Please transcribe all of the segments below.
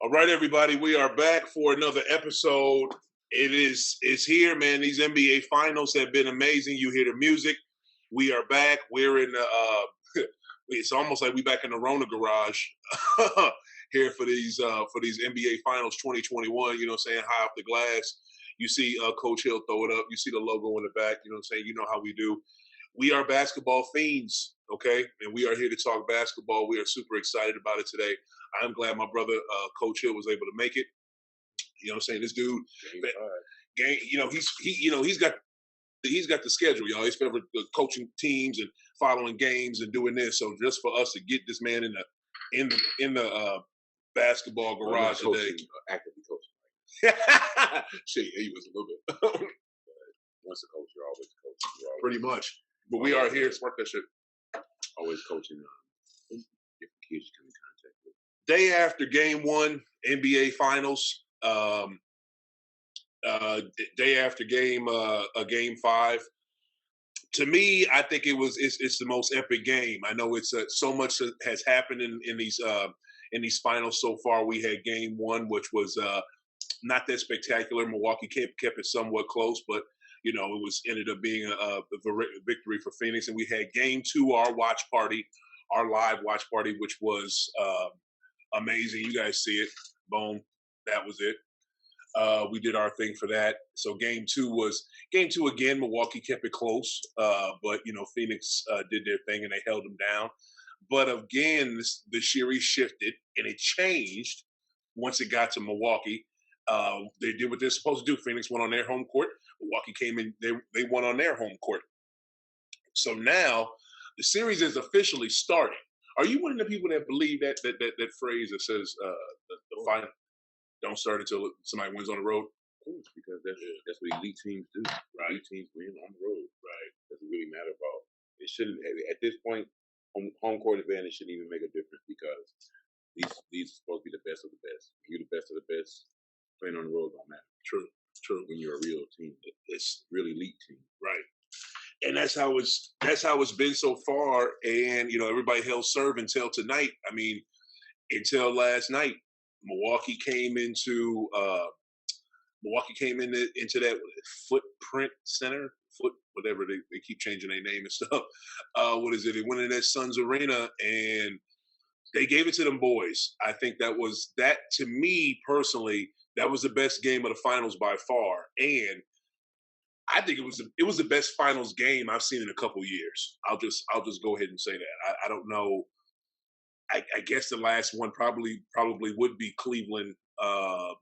All right, everybody, we are back for another episode. It's here, man. These NBA finals have been amazing. You hear the music. We are back. We're in the it's almost like we back in the Rona garage here for these NBA finals 2021, you know what I'm saying, high off the glass. You see Coach Hill throw it up. You see the logo in the back, you know what I'm saying? You know how we do. We are basketball fiends, okay? And we are here to talk basketball. We are super excited about it today. I'm glad my brother Coach Hill was able to make it. You know what I'm saying? This dude, he's got the schedule, y'all. He's favorite coaching teams and following games and doing this. So just for us to get this man in the basketball garage today, actively coaching. shit, he was a little bit. Once a coach, you're always a coach. Pretty much. But we are here. Spark that shit. Always coaching different kids you come in contact with. Day after game one, NBA Finals. Day after game five. To me, I think it's the most epic game. I know it's so much has happened in these finals so far. We had game one, which was not that spectacular. Milwaukee kept it somewhat close, but you know it ended up being a victory for Phoenix. And we had game two, our live watch party, which was amazing. You guys see it. Boom. That was it. We did our thing for that. So game two again. Milwaukee kept it close, but you know Phoenix did their thing and they held them down. But again, the series shifted and it changed once it got to Milwaukee. They did what they're supposed to do. Phoenix went on their home court. Milwaukee came in. They won on their home court. So now the series is officially starting. Are you one of the people that believe that phrase that says the final don't start until somebody wins on the road? Of course, because that's what elite teams do. Right. Elite teams win on the road. Right. Doesn't really matter about it. Shouldn't at this point home court advantage shouldn't even make a difference because these are supposed to be the best of the best. When you're the best of the best. Playing on the road don't matter. True. When you're a real team, it's really elite team. Right. And that's how it's been so far. And you know, everybody held serve until tonight. I mean, until last night, Milwaukee came into that Footprint Center, whatever they keep changing their name and stuff. What is it? They went in that Suns Arena and they gave it to them boys. I think that to me personally, that was the best game of the finals by far. And I think it was the best finals game I've seen in a couple years. I'll just go ahead and say that. I don't know. I guess the last one probably would be Cleveland,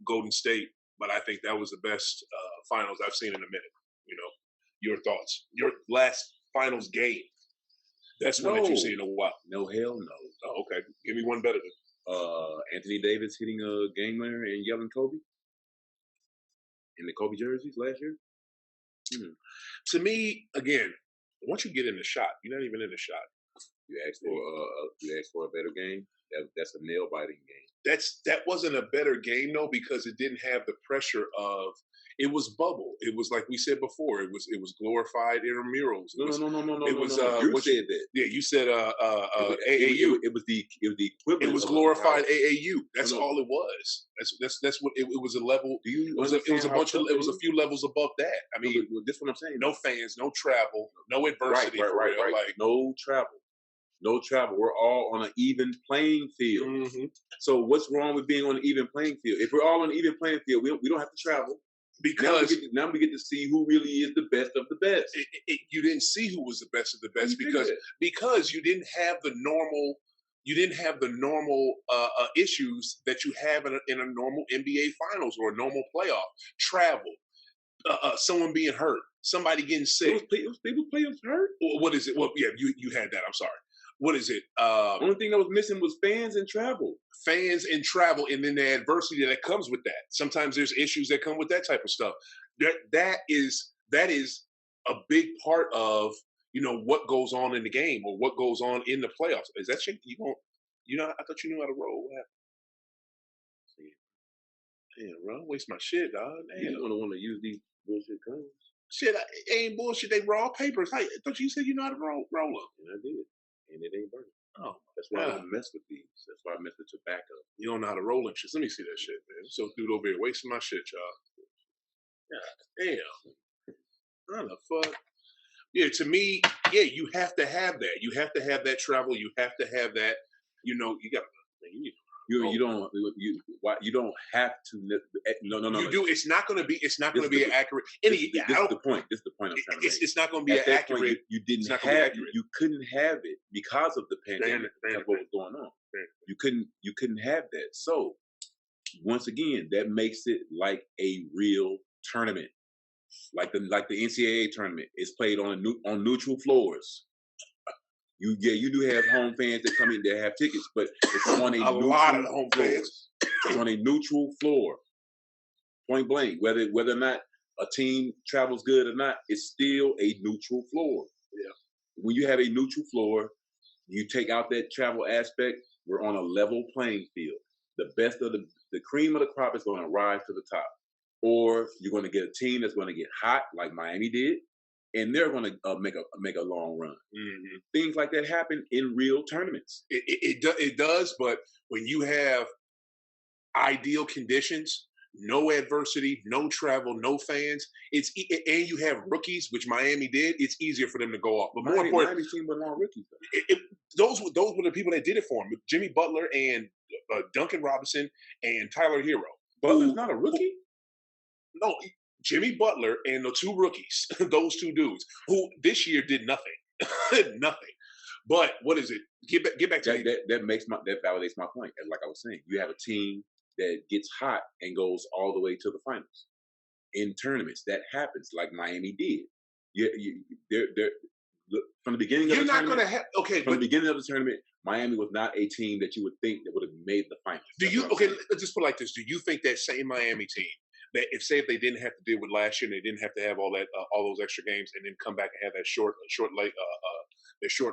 Golden State, but I think that was the best finals I've seen in a minute. You know, your thoughts? Your last finals game? That's one that you've seen in a while. No, hell no. Oh, okay. Give me one better than Anthony Davis hitting a game winner and yelling Kobe in the Kobe jerseys last year. To me, again, once you get in the shot, you're not even in the shot. You asked for a better game. That's a nail biting game. That wasn't a better game though because it didn't have the pressure of. It was bubble. It was like we said before. It was glorified intramurals. No. It was. You said that. Yeah, you said AAU. It was the equivalent. It was glorified AAU. That's all it was. That's what it was. A level. It was a few levels above that. I mean, this is what I'm saying. No fans, no travel, no adversity. Right. Like no travel. No travel. We're all on an even playing field. Mm-hmm. So what's wrong with being on an even playing field? If we're all on an even playing field, we don't have to travel. Because now we get to see who really is the best of the best. You didn't see who was the best of the best because you didn't have the normal issues that you have in a normal NBA finals or a normal playoff. Travel, someone being hurt, somebody getting sick. People players hurt. What is it? Well, yeah, you had that. I'm sorry. What is it? Only thing that was missing was fans and travel. Fans and travel, and then the adversity that comes with that. Sometimes there's issues that come with that type of stuff. That is a big part of what goes on in the game or what goes on in the playoffs. Is that shit you won't? I thought you knew how to roll. What happened? Damn, bro, waste my shit, dog. You don't want to use these bullshit cones. Shit, it ain't bullshit. They raw papers. Hey, don't you say you know how to roll them? And I did. and it ain't burning. Oh, that's why I don't mess with these. That's why I mess with tobacco. You don't know how to roll and shit. Let me see that shit, man. So dude over here wasting my shit, y'all. God damn. How the fuck? Yeah, to me, yeah, you have to have that. You have to have that travel. You have to have that. You know, you got. You don't have to. No. You do. It's not going to be. It's not going to be accurate. This is the point. This is the point I'm trying to make. It's not going to be accurate. Point, you didn't have. You couldn't have it because of the pandemic. That's what was going on. You couldn't have that. So once again, that makes it like a real tournament, like the NCAA tournament. It's played on neutral floors. You do have home fans that come in that have tickets, but it's on a lot of home fans. It's on a neutral floor, point blank. Whether or not a team travels good or not, it's still a neutral floor. Yeah. When you have a neutral floor, you take out that travel aspect. We're on a level playing field. The best of the cream of the crop is going to rise to the top, or you're going to get a team that's going to get hot like Miami did. And they're going to make a long run. Mm-hmm. Things like that happen in real tournaments. It does, but when you have ideal conditions, no adversity, no travel, no fans, and you have rookies, which Miami did, it's easier for them to go off. But more important, Miami's team was all rookies. Those were the people that did it for him. Jimmy Butler and Duncan Robinson and Tyler Hero. Butler's not a rookie? No. Jimmy Butler and the two rookies, those two dudes, who this year did nothing, nothing. But what is it? Get back to that validates my point. And like I was saying, you have a team that gets hot and goes all the way to the finals in tournaments. That happens, like Miami did. From the beginning of the tournament. From the beginning of the tournament, Miami was not a team that you would think that would have made the finals. Let's just put it like this. Do you think that same Miami team, that if they didn't have to deal with last year and they didn't have to have all those extra games and then come back and have that short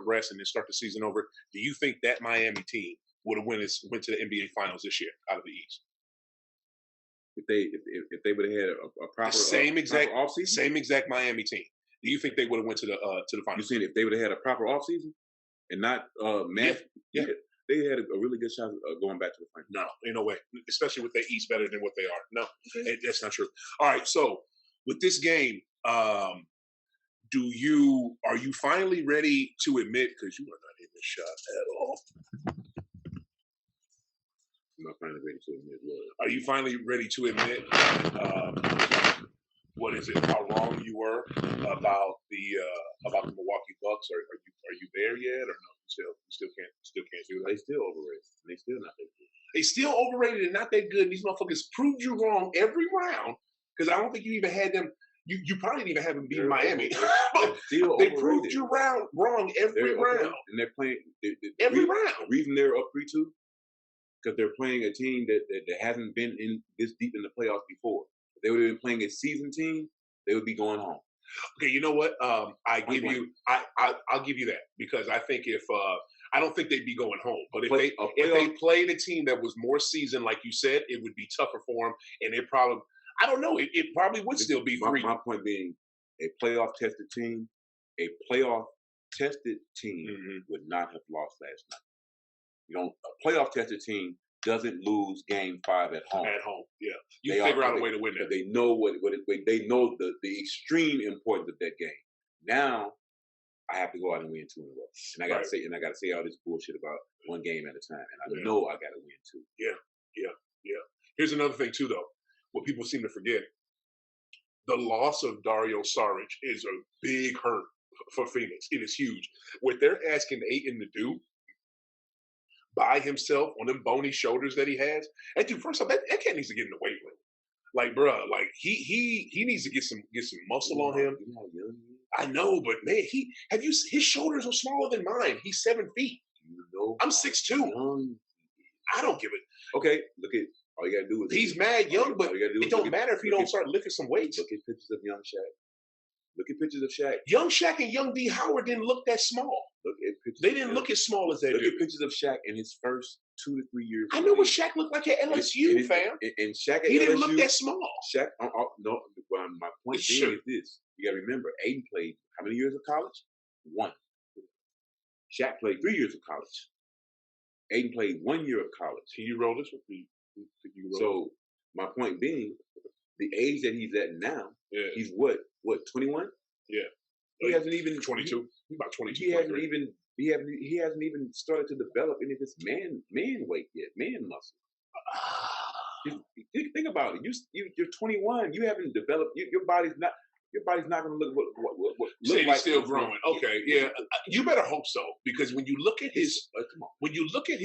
rest and then start the season over, do you think that Miami team would have went to the NBA Finals this year out of the East? If they would have had a proper same exact offseason? Same exact Miami team, do you think they would have went to the finals? You saying if they would have had a proper offseason and not Yeah. They had a really good shot of going back to the finals. No, ain't no way. Especially with the East better than what they are. No, that's not true. All right, so with this game, are you finally ready to admit, because you are not hitting the shot at all? I'm not finally ready to admit what. Are you finally ready to admit what is it? How wrong you were about the Milwaukee Bucks? Are you there yet, or no? You still can't do that. They still overrated. They still not that good. They still overrated and not that good. And these motherfuckers proved you wrong every round, because I don't think you even had them. You probably didn't even have them beat Miami. They proved you wrong every round. And they're playing every round. The reason they're up 3-2 because they're playing a team that hasn't been in this deep in the playoffs before. If they would have been playing a season team, they would be going home. Okay, you know what? I'll give you that, because I think I don't think they'd be going home. But if they played a team that was more seasoned, like you said, it would be tougher for them, and it probably, I don't know, it probably would still be 3. My point being, a playoff tested team would not have lost last night. A playoff tested team doesn't lose Game 5 at home. At home, yeah. You figure out a way to win that. They know they know the extreme importance of that game. Now, I have to go out and win 2 in a row, and I got to say all this bullshit about one game at a time, and I know I got to win 2. Yeah. Here's another thing too, though. What people seem to forget: the loss of Dario Saric is a big hurt for Phoenix. It is huge. What they're asking Ayton to do by himself on them bony shoulders that he has. And dude, first off, that cat needs to get in the weight room. Like, bruh, like he needs to get some muscle on him. I know, but man, his shoulders are smaller than mine. He's 7 feet. I'm 6'2". I don't give it. Okay, look at all you gotta do is he's mad young, but it don't matter if he don't start lifting some weights. Look at pictures of young Shaq. Look at pictures of Shaq. Young Shaq and young D Howard didn't look that small. They didn't look as small as that. Look at pictures of Shaq in his first 2 to 3 years. I know what Shaq looked like at LSU, fam. And Shaq at he LSU, didn't look that small. Shaq, no. My point being is this: you got to remember, Aiden played how many years of college? 1. Shaq played 3 years of college. Aiden played 1 year of college. Can you roll this one? So my point being, the age that he's at now, he's what 21? Yeah. He hasn't even 22. He's about 22. He hasn't even started to develop any of his man weight yet, man muscle. Think about it. You're 21. You haven't developed. Your body's not going to look what look like. He's still growing. Okay, yeah. You better hope so, because when you look at his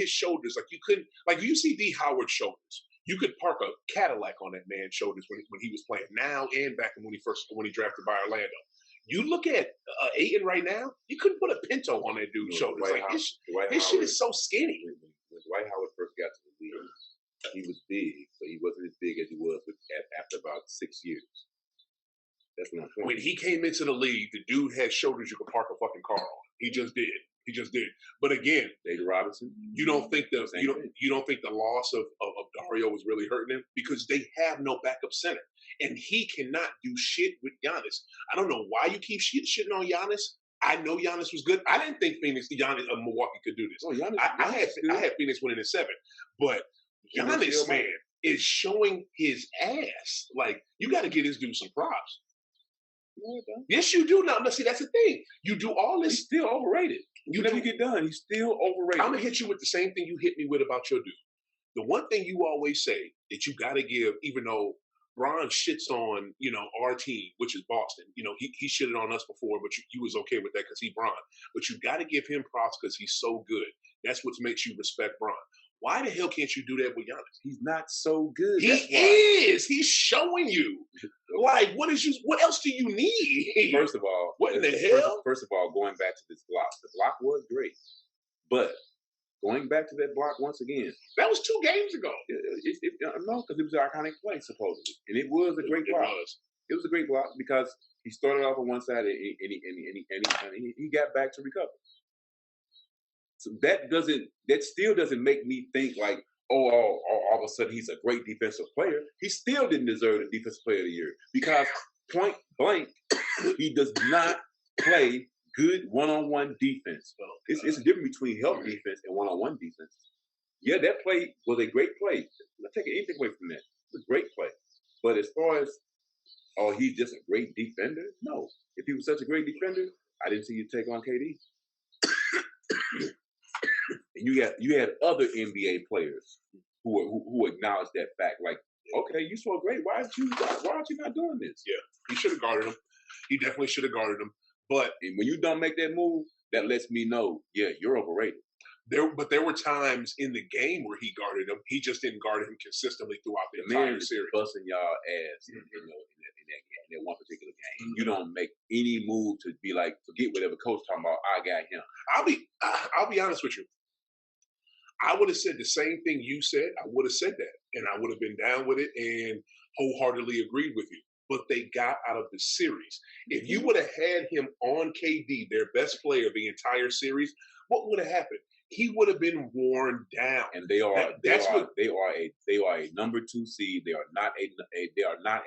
shoulders, like you couldn't, like you see D Howard's shoulders. You could park a Cadillac on that man's shoulders when he was playing now and back when he drafted by Orlando. You look at Ayton right now, you couldn't put a Pinto on that dude's shoulders. His shit is so skinny. When Dwight Howard first got to the league, he was big, but he wasn't as big as he was after about 6 years. That's what I'm saying. When he came into the league, the dude had shoulders you could park a fucking car on. He just did. But again, David Robinson. You don't think the loss of Dario was really hurting him, because they have no backup center, and he cannot do shit with Giannis. I don't know why you keep shitting on Giannis. I know Giannis was good. I didn't think Milwaukee could do this. Oh, Giannis, I had Phoenix winning in 7, but Giannis, man, is showing his ass. Like, you got to give this dude some props. Yes, you do. Now, see, that's the thing. You do all this. He's still overrated. You never get done. He's still overrated. I'm gonna hit you with the same thing you hit me with about your dude. The one thing you always say that you got to give, even though Bron shits on our team, which is Boston. He shitted on us before, but you was okay with that because he Bron. But you got to give him props because he's so good. That's what makes you respect Bron. Why the hell can't you do that with Giannis? He's not so good. He is. He's showing you. Like, what else do you need? First of all, what in the hell? First of all, going back to this block. The block was great. But going back to that block once again. That was 2 games ago. No, because it was an iconic play, supposedly. And it was a great block. It was a great block because he started off on one side and he got back to recover. So that still doesn't make me think like, all of a sudden he's a great defensive player. He still didn't deserve the defensive player of the year because point blank, he does not play good one-on-one defense. It's a difference between help defense and one-on-one defense. Yeah, that play was a great play. Let's take anything away from that. It's a great play. But as far as, he's just a great defender? No. If he was such a great defender, I didn't see you take on KD. And you had other NBA players who acknowledged that fact. Like, okay, you so great. Why aren't you not doing this? Yeah, he should have guarded him. He definitely should have guarded him. But when you don't make that move, that lets me know, yeah, you're overrated. There were times in the game where he guarded him. He just didn't guard him consistently throughout the entire series. Busting y'all ass in that one particular game. Mm-hmm. You don't make any move to be like, forget whatever coach talking about. I got him. I'll be honest with you. I would have said the same thing you said. I would have said that, and I would have been down with it and wholeheartedly agreed with you. But they got out of the series. If you would have had him on KD, their best player the entire series, what would have happened? He would have been worn down. And they are a number 2 seed. They are not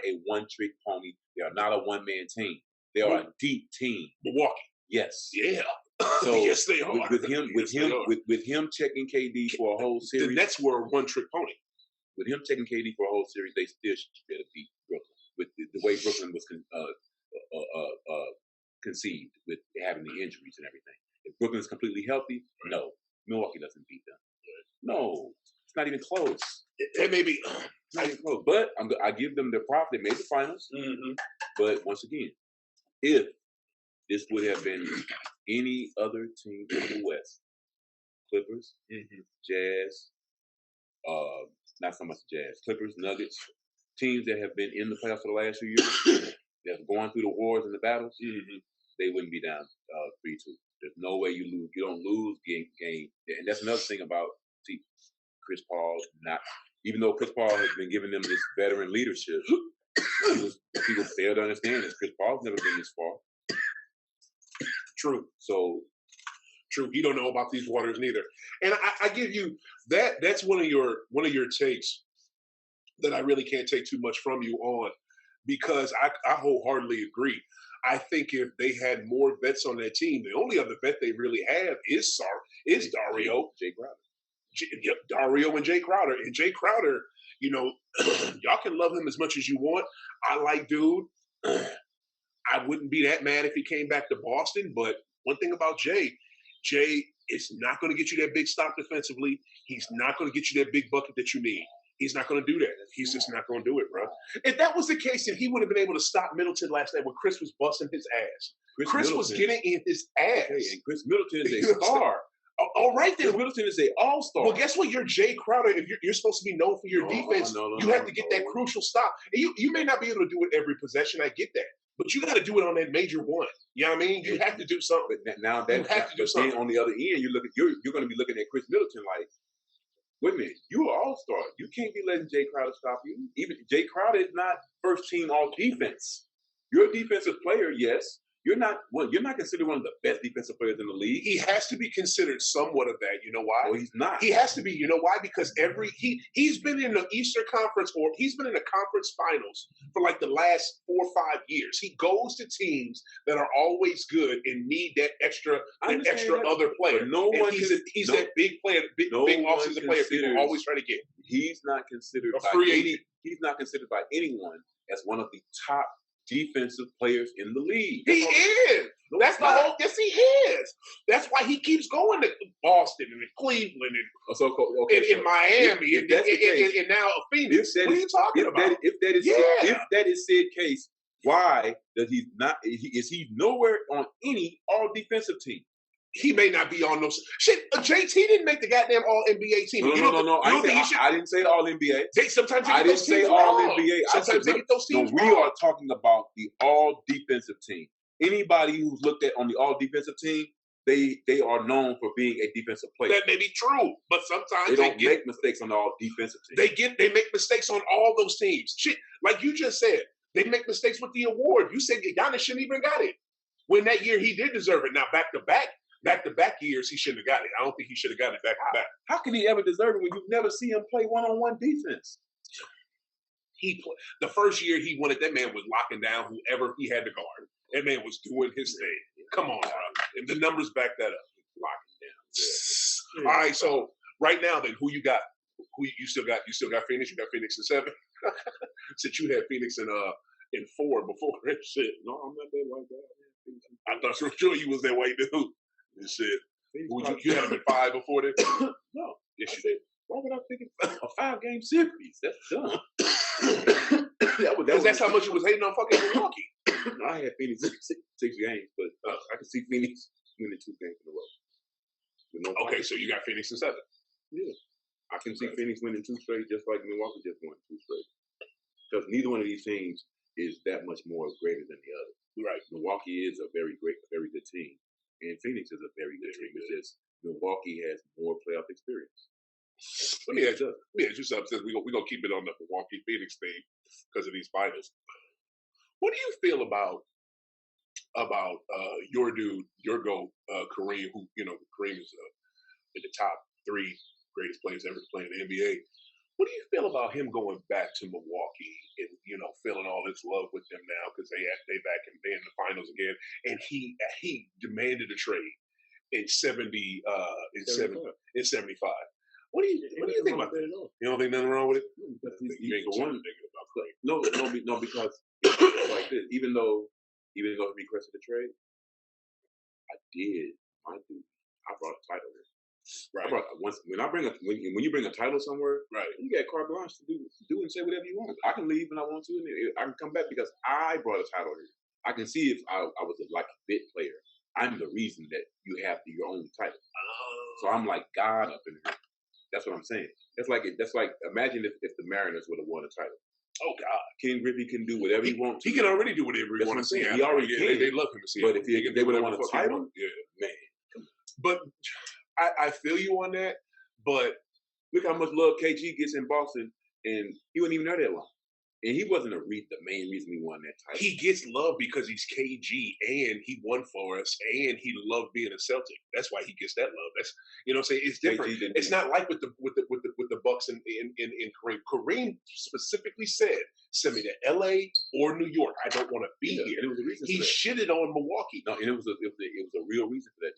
a one-trick pony. They are not a one-man team. They are a deep team. Milwaukee. Yes. Yeah. So yes, they are. With him checking KD for a whole series. The Nets were a one-trick pony. With him checking KD for a whole series, they still should be able to beat Brooklyn. With the way Brooklyn was conceived with having the injuries and everything. If Brooklyn is completely healthy, no. Milwaukee doesn't beat them. No. It's not even close. It may be. Not even close. But I give them their props. They made the finals. Mm-hmm. But once again, if this would have been any other team in the West, Clippers, Jazz, not so much Jazz, Clippers, Nuggets, teams that have been in the playoffs for the last few years, that's going through the wars and the battles, they wouldn't be down 3-2. There's no way you lose. You don't lose game. And that's another thing about Chris Paul. Even though Chris Paul has been giving them this veteran leadership, people fail to understand this. Chris Paul's never been this far. True. So true. He don't know about these waters neither. And I give you that. That's one of your takes that I really can't take too much from you on, because I wholeheartedly agree. I think if they had more vets on their team, the only other vet they really have is Dario. Jay Crowder. Yep, Dario and Jay Crowder. And Jay Crowder, you know, y'all can love him as much as you want. I like dude. I wouldn't be that mad if he came back to Boston. But one thing about Jay is not going to get you that big stop defensively. He's not going to get you that big bucket that you need. He's not going to do that. He's just not going to do it, bro. If that was the case, then he would have been able to stop Middleton last night when Chris was busting his ass. Chris was getting in his ass. Hey, and Chris Middleton is a star. All right, then. Chris Middleton is a all-star. Well, guess what? You're Jay Crowder. If you're supposed to be known for your defense, you have to get that crucial stop. And you may not be able to do it every possession. I get that. But you got to do it on that major one. You know what I mean? You have to do something. But now that, you have to do something. On the other end, you're going to be looking at Chris Middleton like, wait a minute, you're an all-star. You can't be letting Jay Crowder stop you. Even Jay Crowder is not first team all defense. You're a defensive player, yes. You're not considered one of the best defensive players in the league. He has to be considered somewhat of that. You know why? Well, he's not. He has to be. You know why? Because he's been in the Eastern Conference, or he's been in the conference finals for like the last 4 or 5 years. He goes to teams that are always good and need that extra other player. No one. He's that big player, big offensive player people always try to get. He's not considered He's not considered by anyone as one of the top defensive players in the league. He is. That's the whole. Yes, he is. That's why he keeps going to Boston and Cleveland and in Miami and now Phoenix. What are you talking about? If that is said case, why does he not? Is he nowhere on any all defensive team? He may not be on those shit. JT didn't make the goddamn All NBA team. No. I didn't say All NBA. Sometimes I didn't say All NBA. Sometimes they get those teams. We are talking about the All Defensive team. Anybody who's looked at on the All Defensive team, they are known for being a defensive player. That may be true, but sometimes they don't make mistakes on the All Defensive team. They make mistakes on all those teams. Shit, like you just said, they make mistakes with the award. You said Giannis shouldn't even got it. When that year he did deserve it. Now back-to-back years, he shouldn't have got it. I don't think he should have got it back-to-back. How can he ever deserve it when you never see him play one-on-one defense? The first year he won it, that man was locking down whoever he had to guard. That man was doing his thing. Come on, bro. And the numbers back that up. Locking down. Yeah. All right, so right now then, who you got? Who you still got? You still got Phoenix? You got Phoenix in 7? Since you had Phoenix in 4 before that shit. No, I'm not that white guy. I thought for sure you was that white dude. And shit. You had him in 5 before that? No. Yes, you did. Why would I pick a 5-game series? That's dumb. That's how much you was hating on fucking Milwaukee. I had Phoenix 6 games, but I can see Phoenix winning 2 games in a row. Okay, so you got Phoenix in 7. Yeah. I can see Phoenix winning 2 straight, just like Milwaukee just won 2 straight. Because neither one of these teams is that much more greater than the other. Right. Milwaukee is a very good team, and Phoenix is a very good team. It's just Milwaukee has more playoff experience. Let me ask you something. Since we're gonna keep it on the Milwaukee Phoenix thing because of these finals. What do you feel about your dude, your GOAT, Kareem? Who Kareem is in the top 3 greatest players ever to play in the NBA. What do you feel about him going back to Milwaukee and feeling all this love with them now because they back in the finals again, and he demanded a trade in 75. What do you think about that? You don't think nothing wrong with it? You ain't going to thinking about Clay. No, because it's like this. Even though he requested a trade, I did my duty. I brought a title in. Right. When you bring a title somewhere, right, you got carte blanche to do and say whatever you want. I can leave when I want to, and I can come back because I brought a title here. I can see if I was a bit player. I'm the reason that you have your own title. So I'm like God up in here. That's what I'm saying. That's like imagine if the Mariners would have won a title. Oh God, Ken Griffey can do whatever he wants. He can already do whatever he wants to see. He already can. They love him to see. But if they would have won a title, man. But I feel you on that. But look how much love KG gets in Boston, and he wasn't even there that long. And he wasn't the main reason he won that title. He gets love because he's KG and he won for us and he loved being a Celtic. That's why he gets that love. That's you know what I'm saying? It's different. It's not like with the Bucks in Kareem. Kareem specifically said, send me to LA or New York. I don't want to be here. And it was a reason he shitted on Milwaukee. No, and it was a real reason for that.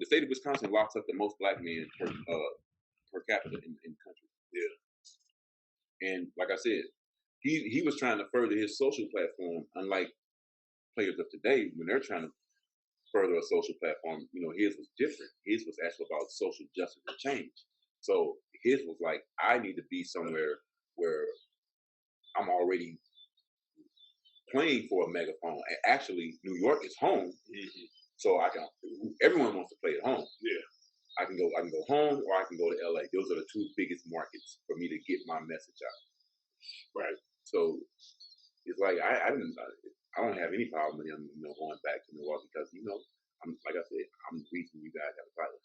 The state of Wisconsin locks up the most black men per capita in the country. Yeah. And like I said, he was trying to further his social platform, unlike players of today when they're trying to further a social platform. You know, his was different. His was actually about social justice and change. So his was like, I need to be somewhere where I'm already playing for a megaphone. And actually, New York is home. Mm-hmm. So I can. Everyone wants to play at home. Yeah, I can go home, or I can go to LA. Those are the two biggest markets for me to get my message out. Right. So it's like I don't have any problem with him, going back to Milwaukee because I'm like I said, I'm the reason you guys have a title.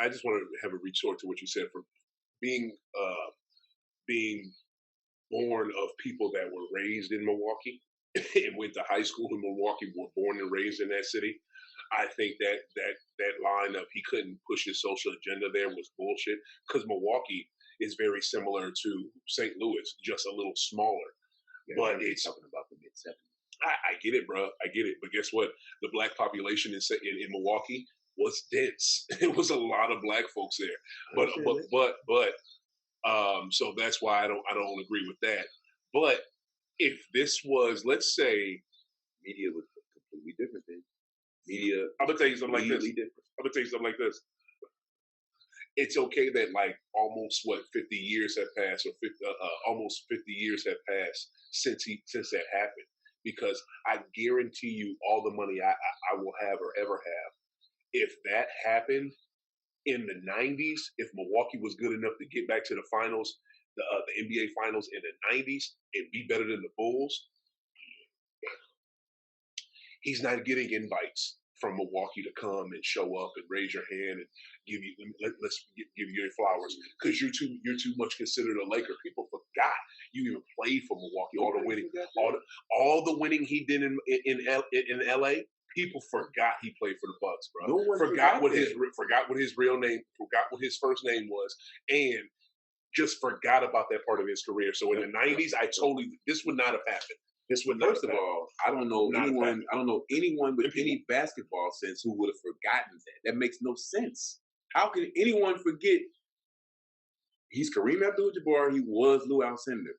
I just want to have a retort to what you said for being born of people that were raised in Milwaukee and went to high school in Milwaukee, were born and raised in that city. I think that line of he couldn't push his social agenda there was bullshit because Milwaukee is very similar to St. Louis, just a little smaller. Yeah, but it's talking about the mid-70s. I get it, bro. I get it. But guess what? The black population in Milwaukee was dense. It was a lot of black folks there. So that's why I don't agree with that. But if this was, let's say, media was completely different then. Media. I'm gonna tell you something like this. It's okay that like almost 50 years have passed, or almost 50 years have passed since that happened. Because I guarantee you, all the money I will have or ever have, if that happened in the 90s, if Milwaukee was good enough to get back to the finals, the NBA finals in the 90s, and be better than the Bulls, he's not getting invites from Milwaukee to come and show up and raise your hand and give you your flowers because you're too much considered a Laker. People forgot you even played for Milwaukee. All the winning he did in LA. People forgot he played for the Bucks, bro. No one forgot what his real name, forgot what his first name was, and just forgot about that part of his career. So in the 90s, this would not have happened. First of all, I don't know anyone with any basketball sense who would have forgotten that. That makes no sense. How can anyone forget? He's Kareem Abdul-Jabbar. He was Lou Alcindor.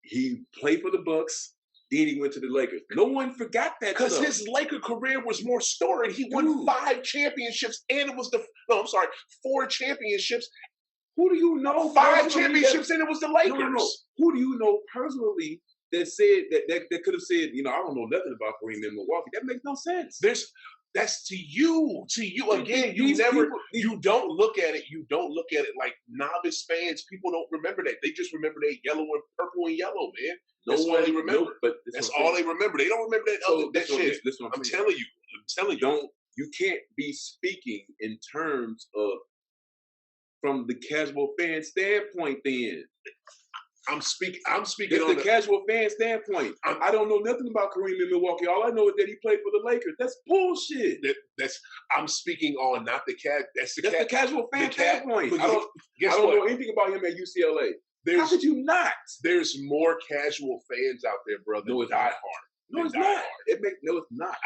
He played for the Bucks. Then he went to the Lakers. No one forgot that because his Laker career was more storied. He won 5 championships, and it was 4 championships. Who do you know? 5 championships, and it was the Lakers. No. Who do you know personally that said that could have said, I don't know nothing about Kareem in Milwaukee? That makes no sense. That's to you again. You don't look at it. You don't look at it like novice fans. People don't remember that. They just remember that yellow and purple and yellow, man. That's all they remember. That's all they remember. They don't remember that shit. I'm telling you. You can't be speaking in terms of from the casual fan standpoint. Then I'm speaking on the casual fan standpoint. I don't know nothing about Kareem in Milwaukee. All I know is that he played for the Lakers. That's bullshit. I'm speaking on not the That's the casual fan standpoint. I don't know anything about him at UCLA. How could you not? There's more casual fans out there, brother. No, it's not. No, it's not. No, it's not.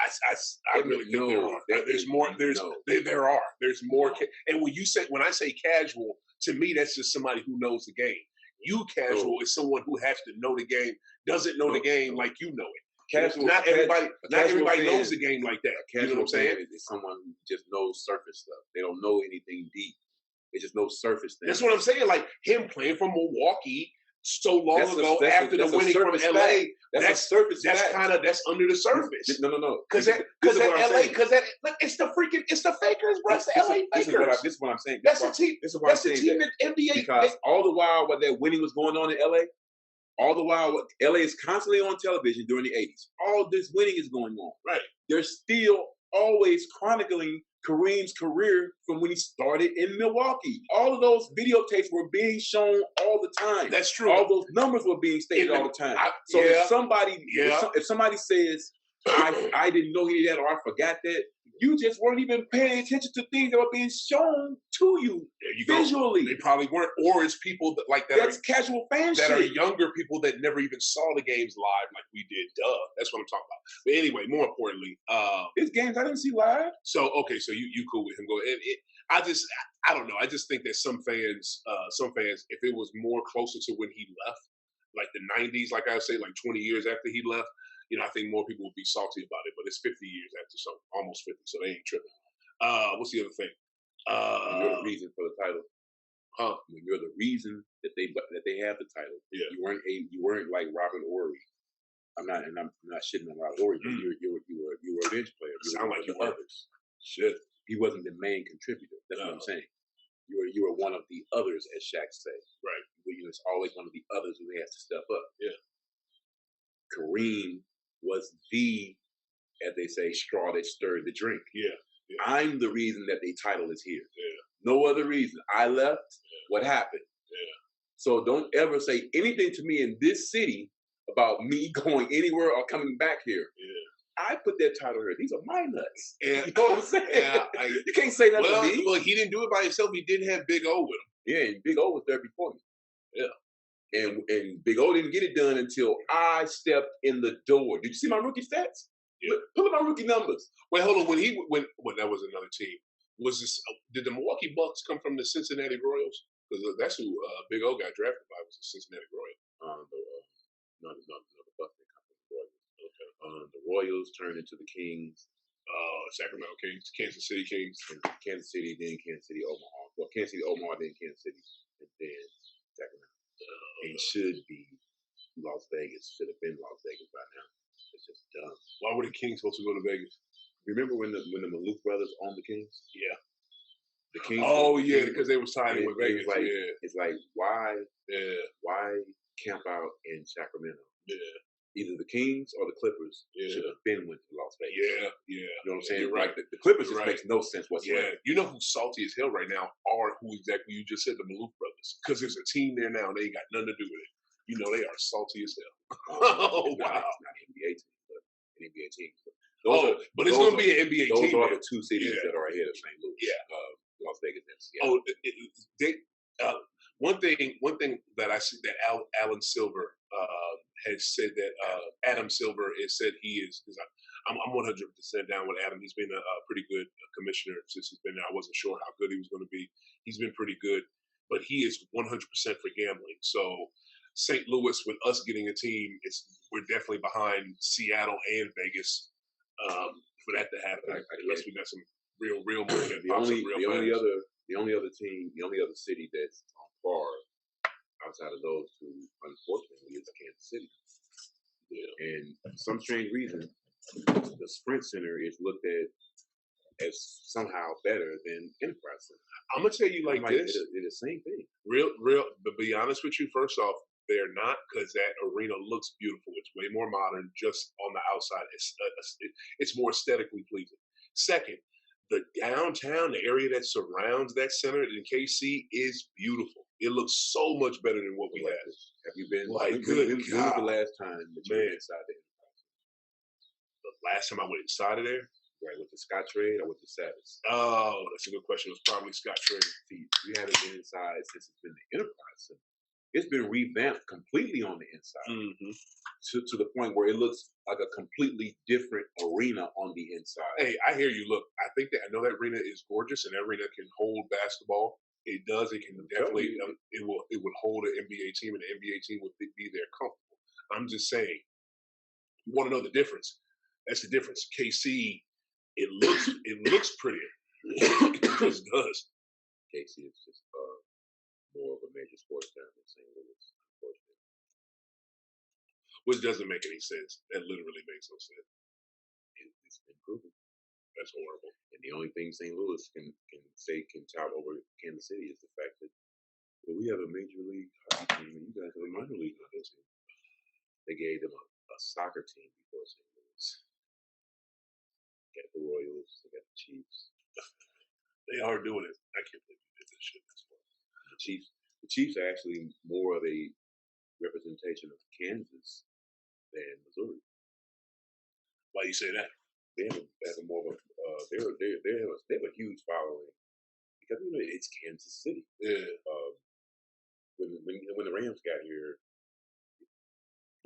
I really think there are. There's more. There are. There's more. And when I say casual, to me, that's just somebody who knows the game. You casual is someone who has to know the game, doesn't know the game like you know it. Casual, not everybody knows the game like that. You know what I'm saying? Is someone who just knows surface stuff. They don't know anything deep. They just know surface things. That's what I'm saying. Like him playing for Milwaukee, so long ago after the winning from LA. That's a surface. That's under the surface. No. Because that LA, because that it's the fakers, bro. It's the LA fakers. This is what I'm saying. That's the team. That's the team that NBA. Because all the while that winning was going on in LA, all the while LA is constantly on television during the 80s. All this winning is going on. Right. They're still always chronicling Kareem's career from when he started in Milwaukee. All of those videotapes were being shown all the time. That's true. All those numbers were being stated all the time. If somebody says, I didn't know he did that or I forgot that, you just weren't even paying attention to things that were being shown to you visually. They probably weren't. Or it's people that that's casual fan that shit. are younger people that never even saw the games live like we did. Duh. That's what I'm talking about. But anyway, more importantly, his games I didn't see live. So so you cool with him going? I don't know. I just think that some fans, if it was more closer to when he left, like the 90s, like I say, like 20 years after he left, I think more people would be salty about it. But it's 50 years after, so almost 50, so they ain't tripping. What's the other thing? You're the reason for the title. When you're the reason that they have the title. Yeah. You weren't like Robin Ory. I'm not shitting on Robin Ory, but you were a bench player. You sound like you were. Others. Shit. He wasn't the main contributor. That's what I'm saying. You were one of the others, as Shaq said. Right. It's always one of the others who has to step up. Yeah. Kareem was the, as they say, straw that stirred the drink. Yeah. I'm the reason that the title is here. Yeah. No other reason. I left. Yeah. What happened? Yeah. So don't ever say anything to me in this city about me going anywhere or coming back here. Yeah. I put that title here. These are my nuts. Yeah. You know what I'm saying? Yeah, you can't say nothing to me. Well, he didn't do it by himself. He did have Big O with him. Yeah, and Big O was there before me. Yeah. And Big O didn't get it done until I stepped in the door. Did you see my rookie stats? Yeah. Look at my rookie numbers. Wait, hold on. When that was another team. Did the Milwaukee Bucks come from the Cincinnati Royals? Because that's who Big O got drafted by, was the Cincinnati Royals. No, the Bucks didn't come from the Royals. Okay. The Royals turned into the Kings. Sacramento Kings, Kansas City Kings. Kansas City, then Kansas City, Omaha. Well, Kansas City, Omaha, then Kansas City, and then Sacramento. And should be Las Vegas. Should have been Las Vegas by now. It's just dumb. Why were the Kings supposed to go to Vegas? Remember when the Maloof brothers owned the Kings? Yeah. The Kings. Oh yeah, because they were signing with Vegas. It's like why? Yeah. Why camp out in Sacramento? Yeah. Either the Kings or the Clippers should have been went to Las Vegas. Yeah. You know what I'm saying? You're right. Like the Clippers just makes no sense whatsoever. Yeah. You know who's salty as hell right now are who exactly you just said, the Maloof brothers. Because there's a team there now and they ain't got nothing to do with it. They are salty as hell. Oh, wow. It's not an NBA team, but an NBA team. But it's going to be an NBA team. Those are the two cities that are ahead of St. Louis. Yeah. Las Vegas and Seattle. One thing that I see that Alan Silver has said that Adam Silver has said he is. I'm 100% down with Adam. He's been a pretty good commissioner since he's been there. I wasn't sure how good he was going to be. He's been pretty good, but he is 100% for gambling. So St. Louis, with us getting a team, we're definitely behind Seattle and Vegas for that to happen. Unless we got some real money. The only other city that's on par outside of those two, unfortunately, is Kansas City. Yeah. And for some strange reason, the Sprint Center is looked at as somehow better than Enterprise Center. I'm gonna tell you like this: they're the same thing. Real. But be honest with you, first off, they're not, because that arena looks beautiful. It's way more modern. Just on the outside, it's more aesthetically pleasing. Second, the downtown, the area that surrounds that center in KC is beautiful. It looks so much better than what we had. Have you been? Like, when was the last time that you went inside the Enterprise? The last time I went inside of there? Right, with the Scott Trade or with the Savage? Oh, that's a good question. It was probably Scott Trade. You haven't been inside since it's been the Enterprise Center. It's been revamped completely on the inside to the point where it looks like a completely different arena on the inside. Hey, I hear you. Look, I know that arena is gorgeous, and that arena can hold basketball. It does. It can definitely. It would hold an NBA team, and the NBA team would be there comfortable. I'm just saying. You want to know the difference? That's the difference. KC, it looks prettier. It just does. KC is just more of a major sports town than St. Louis, unfortunately. which doesn't make any sense. That literally makes no sense. It's been proven. That's horrible. And the only thing St. Louis can tout over Kansas City is the fact that we have a major league hockey team and you guys have a minor league hockey team. They gave them a soccer team before St. Louis. They got the Royals, they got the Chiefs. They are doing it. I can't believe you did this shit this way. The Chiefs are actually more of a representation of Kansas than Missouri. Why you say that? They have a more of a they have a huge following because it's Kansas City. Yeah. When the Rams got here,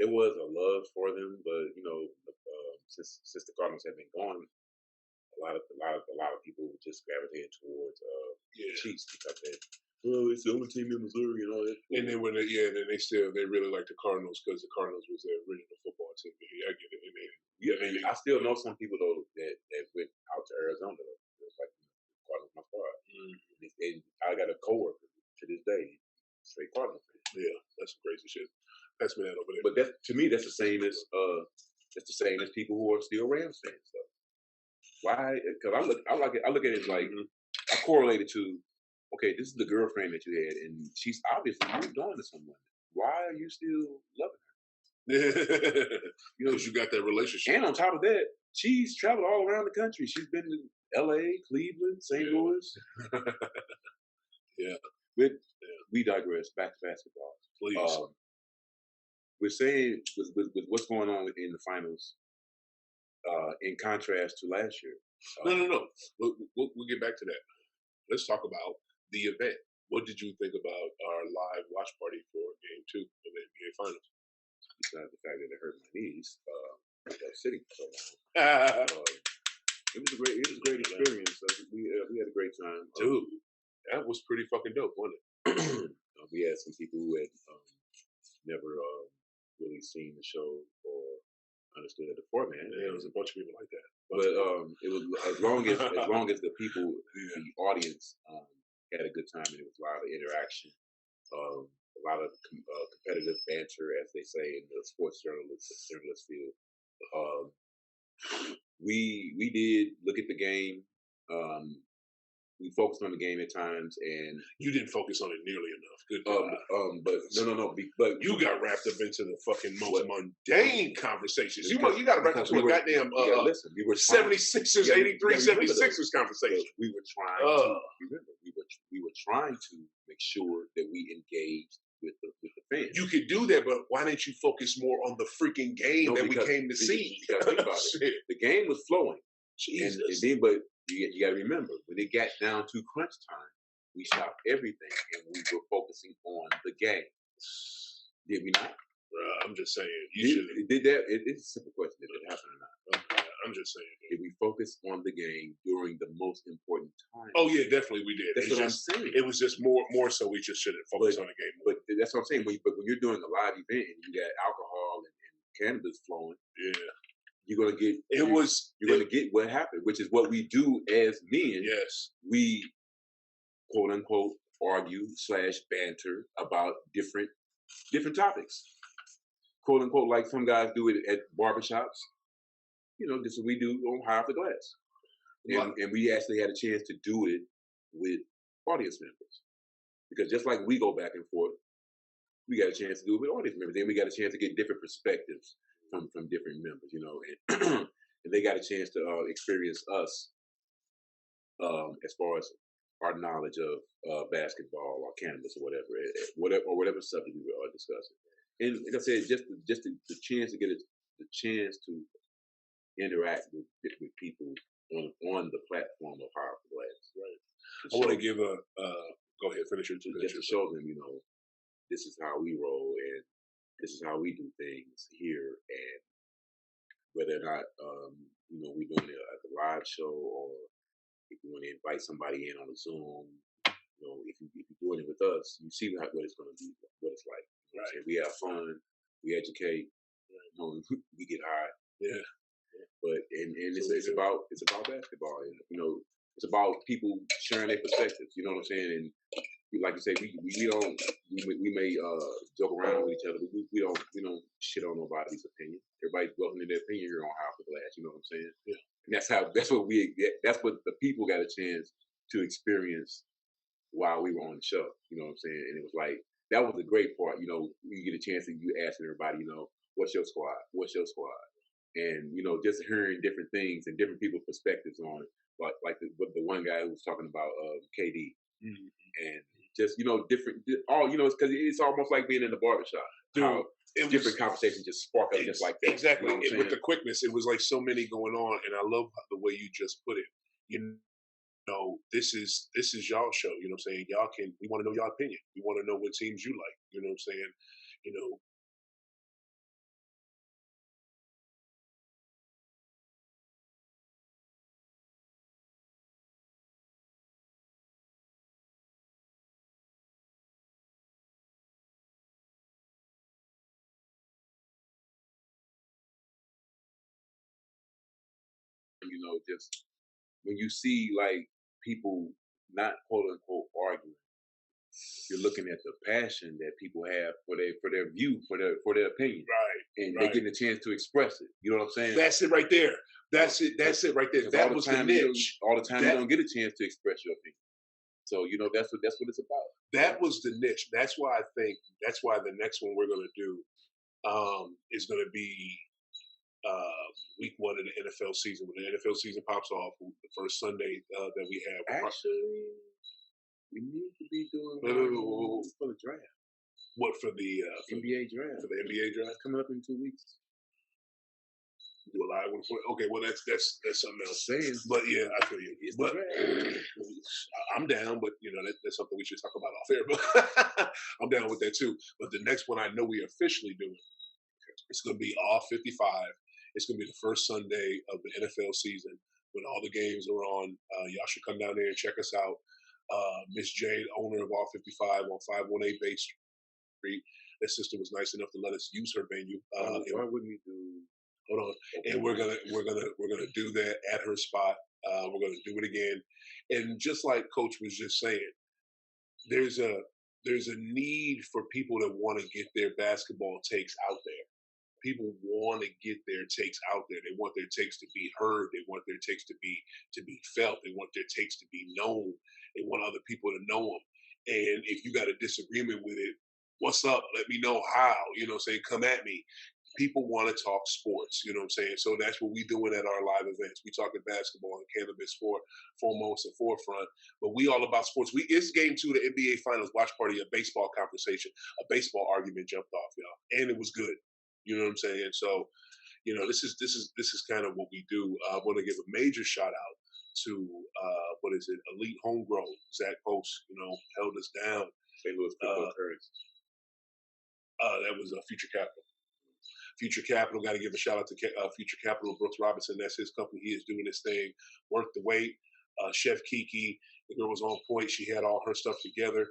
there was a love for them, but since the Cardinals have been gone, a lot of people just gravitated towards the Chiefs because it's the only team in Missouri and all that. And then they really like the Cardinals because the Cardinals was their original football team. I get it. I still know some people though that went out to Arizona. It's like Cardinals my squad. And I got a coworker to this day, straight Cardinals fan. Yeah, that's some crazy shit. Pass me that over there. But to me, that's the same as people who are still Rams fans. Though. Why? Because I look at it like I correlate it to. Okay, this is the girlfriend that you had, and she's obviously moved on to someone. Why are you still loving her? Because you got that relationship. And on top of that, she's traveled all around the country. She's been to L.A., Cleveland, St. Louis. Yeah. We digress. Back to basketball. Please. We're saying with what's going on in the finals, in contrast to last year. No. We'll get back to that. Let's talk about the event. What did you think about our live watch party for Game 2 of the NBA Finals? Besides the fact that it hurt my knees, sitting for so long. It was a great experience. We had a great time. Dude, that was pretty fucking dope, wasn't it? We had some people who had never really seen the show or understood the format. Yeah, there was a bunch of people like that. But it was as long as the people, the audience, had a good time, and it was a lot of interaction, a lot of competitive banter, as they say in the sports journalist field. We did look at the game. We focused on the game at times, and you didn't focus on it nearly enough. Good. But no. But you got wrapped up into the fucking most mundane conversations. You got wrapped up into a goddamn listen. We were 76ers, 83, 76ers conversation. We were trying to remember. We were trying to make sure that we engaged with the fans. You could do that, but why didn't you focus more on the freaking game we came to see? Because think about it. The game was flowing. Jesus. And then, but you got to remember, when it got down to crunch time, we stopped everything and we were focusing on the game. Did we not? I'm just saying. Did that? It's a simple question. Did it happen or not? Okay, I'm just saying. Did we focus on the game during the most important time? Oh yeah, definitely we did. That's what I'm saying. It was just more so we just shouldn't focus on the game. But that's what I'm saying. But when you're doing a live event and you got alcohol and cannabis flowing, you're gonna get what happened, which is what we do as men. Yes, we quote unquote argue / banter about different topics. Quote unquote, like some guys do it at barbershops. This is what we do on High Off the Glass. And we actually had a chance to do it with audience members. Because just like we go back and forth, we got a chance to do it with audience members. Then we got a chance to get different perspectives from different members, and they got a chance to experience us as far as our knowledge of basketball or cannabis or whatever subject we were discussing. And like I said, just the chance to get the chance to interact with people on the platform of High Off the Glass. Right. I want to give go ahead, finish your two. Just to show them, this is how we roll and this is how we do things here, and whether or not we're doing it at the live show or if you want to invite somebody in on a Zoom, if you're doing it with us, you see what it's going to be, what it's like. Right. We have fun, we educate, we get high. Yeah. But it's about basketball, and it's about people sharing their perspectives. You know what I'm saying? And like you say, we don't we may joke around with each other, but we don't shit on nobody's opinion. Everybody's welcome to their opinion here on House of Glass. You know what I'm saying? Yeah. And that's what the people got a chance to experience while we were on the show. You know what I'm saying? And it was like that was the great part. You know, you get a chance to you asking everybody, you know, what's your squad? What's your squad? And you know, just hearing different things and different people's perspectives on it. Like the one guy who was talking about KD, and just you know different. All you know, it's because it's almost like being in the barbershop. Dude, how different conversations just spark up just like that. Exactly. You know with the quickness, it was like so many going on, and I love the way you just put it. You know, this is y'all show. You know what I'm saying? Y'all can. We want to know your opinion. We want to know what teams you like. You know what I'm saying? You know, You know, just when you see like people not quote unquote arguing, you're looking at the passion that people have for their view, for their opinion, right? and Right. they getting a chance to express it. You know what I'm saying? That's it right there. That's it. That's it right there. That was the niche. All the time you don't get a chance to express your opinion. So you know that's what it's about. That was the niche. That's why I think that's why the next one we're going to do is going to be week one of the NFL season. When the NFL season pops off, the first Sunday that we have. Actually, we need to be doing for the draft. What for the NBA draft? For the NBA draft coming up in 2 weeks. Do a live one. Okay, well that's something else. Saying, but yeah, I feel you. But I'm down. But you know that's something we should talk about off air. But I'm down with that too. But the next one I know we officially doing. It's going to be all 55. It's going to be the first Sunday of the NFL season when all the games are on. Y'all should come down there and check us out. Miss Jade, owner of All 55 on 518 Bay Street. That sister was nice enough to let us use her venue. Why wouldn't we do? Hold on, and we're gonna do that at her spot. We're gonna do it again, and just like Coach was just saying, there's a need for people that want to get their basketball takes out there. People want to get their takes out there. They want their takes to be heard. They want their takes to be felt. They want their takes to be known. They want other people to know them. And if you got a disagreement with it, what's up? Let me know how. You know what I'm saying? Come at me. People want to talk sports. You know what I'm saying? So that's what we doing at our live events. We talking basketball and cannabis foremost and forefront. But we all about sports. It's game 2 of the NBA Finals watch party, a baseball conversation, a baseball argument jumped off, y'all. And it was good. You know what I'm saying? So, you know, this is kind of what we do. I want to give a major shout out to Elite Homegrown. Zach Post, you know, held us down. St. Louis cryptocurrency. That was Future Capital. Future Capital, got to give a shout out to Future Capital, Brooks Robinson. That's his company. He is doing this thing. Worth the wait. Chef Kiki, the girl was on point. She had all her stuff together.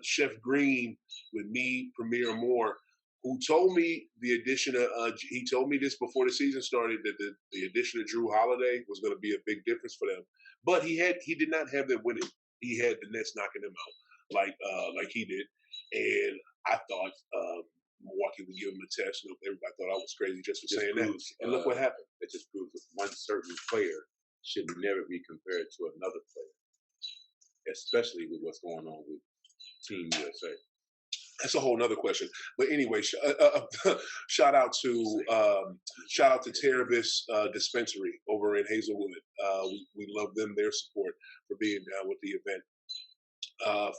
Chef Green with me, Premier Moore, who told me the addition of, he told me this before the season started, that the addition of Drew Holiday was going to be a big difference for them. But he did not have them winning. He had the Nets knocking them out like he did. And I thought Milwaukee would give him a test. Everybody thought I was crazy just for saying that. And look what happened. It just proves that one certain player should never be compared to another player, especially with what's going on with Team USA. That's a whole nother question. But anyway, shout out to Terabis Dispensary over in Hazelwood. We love them, their support for being down with the event.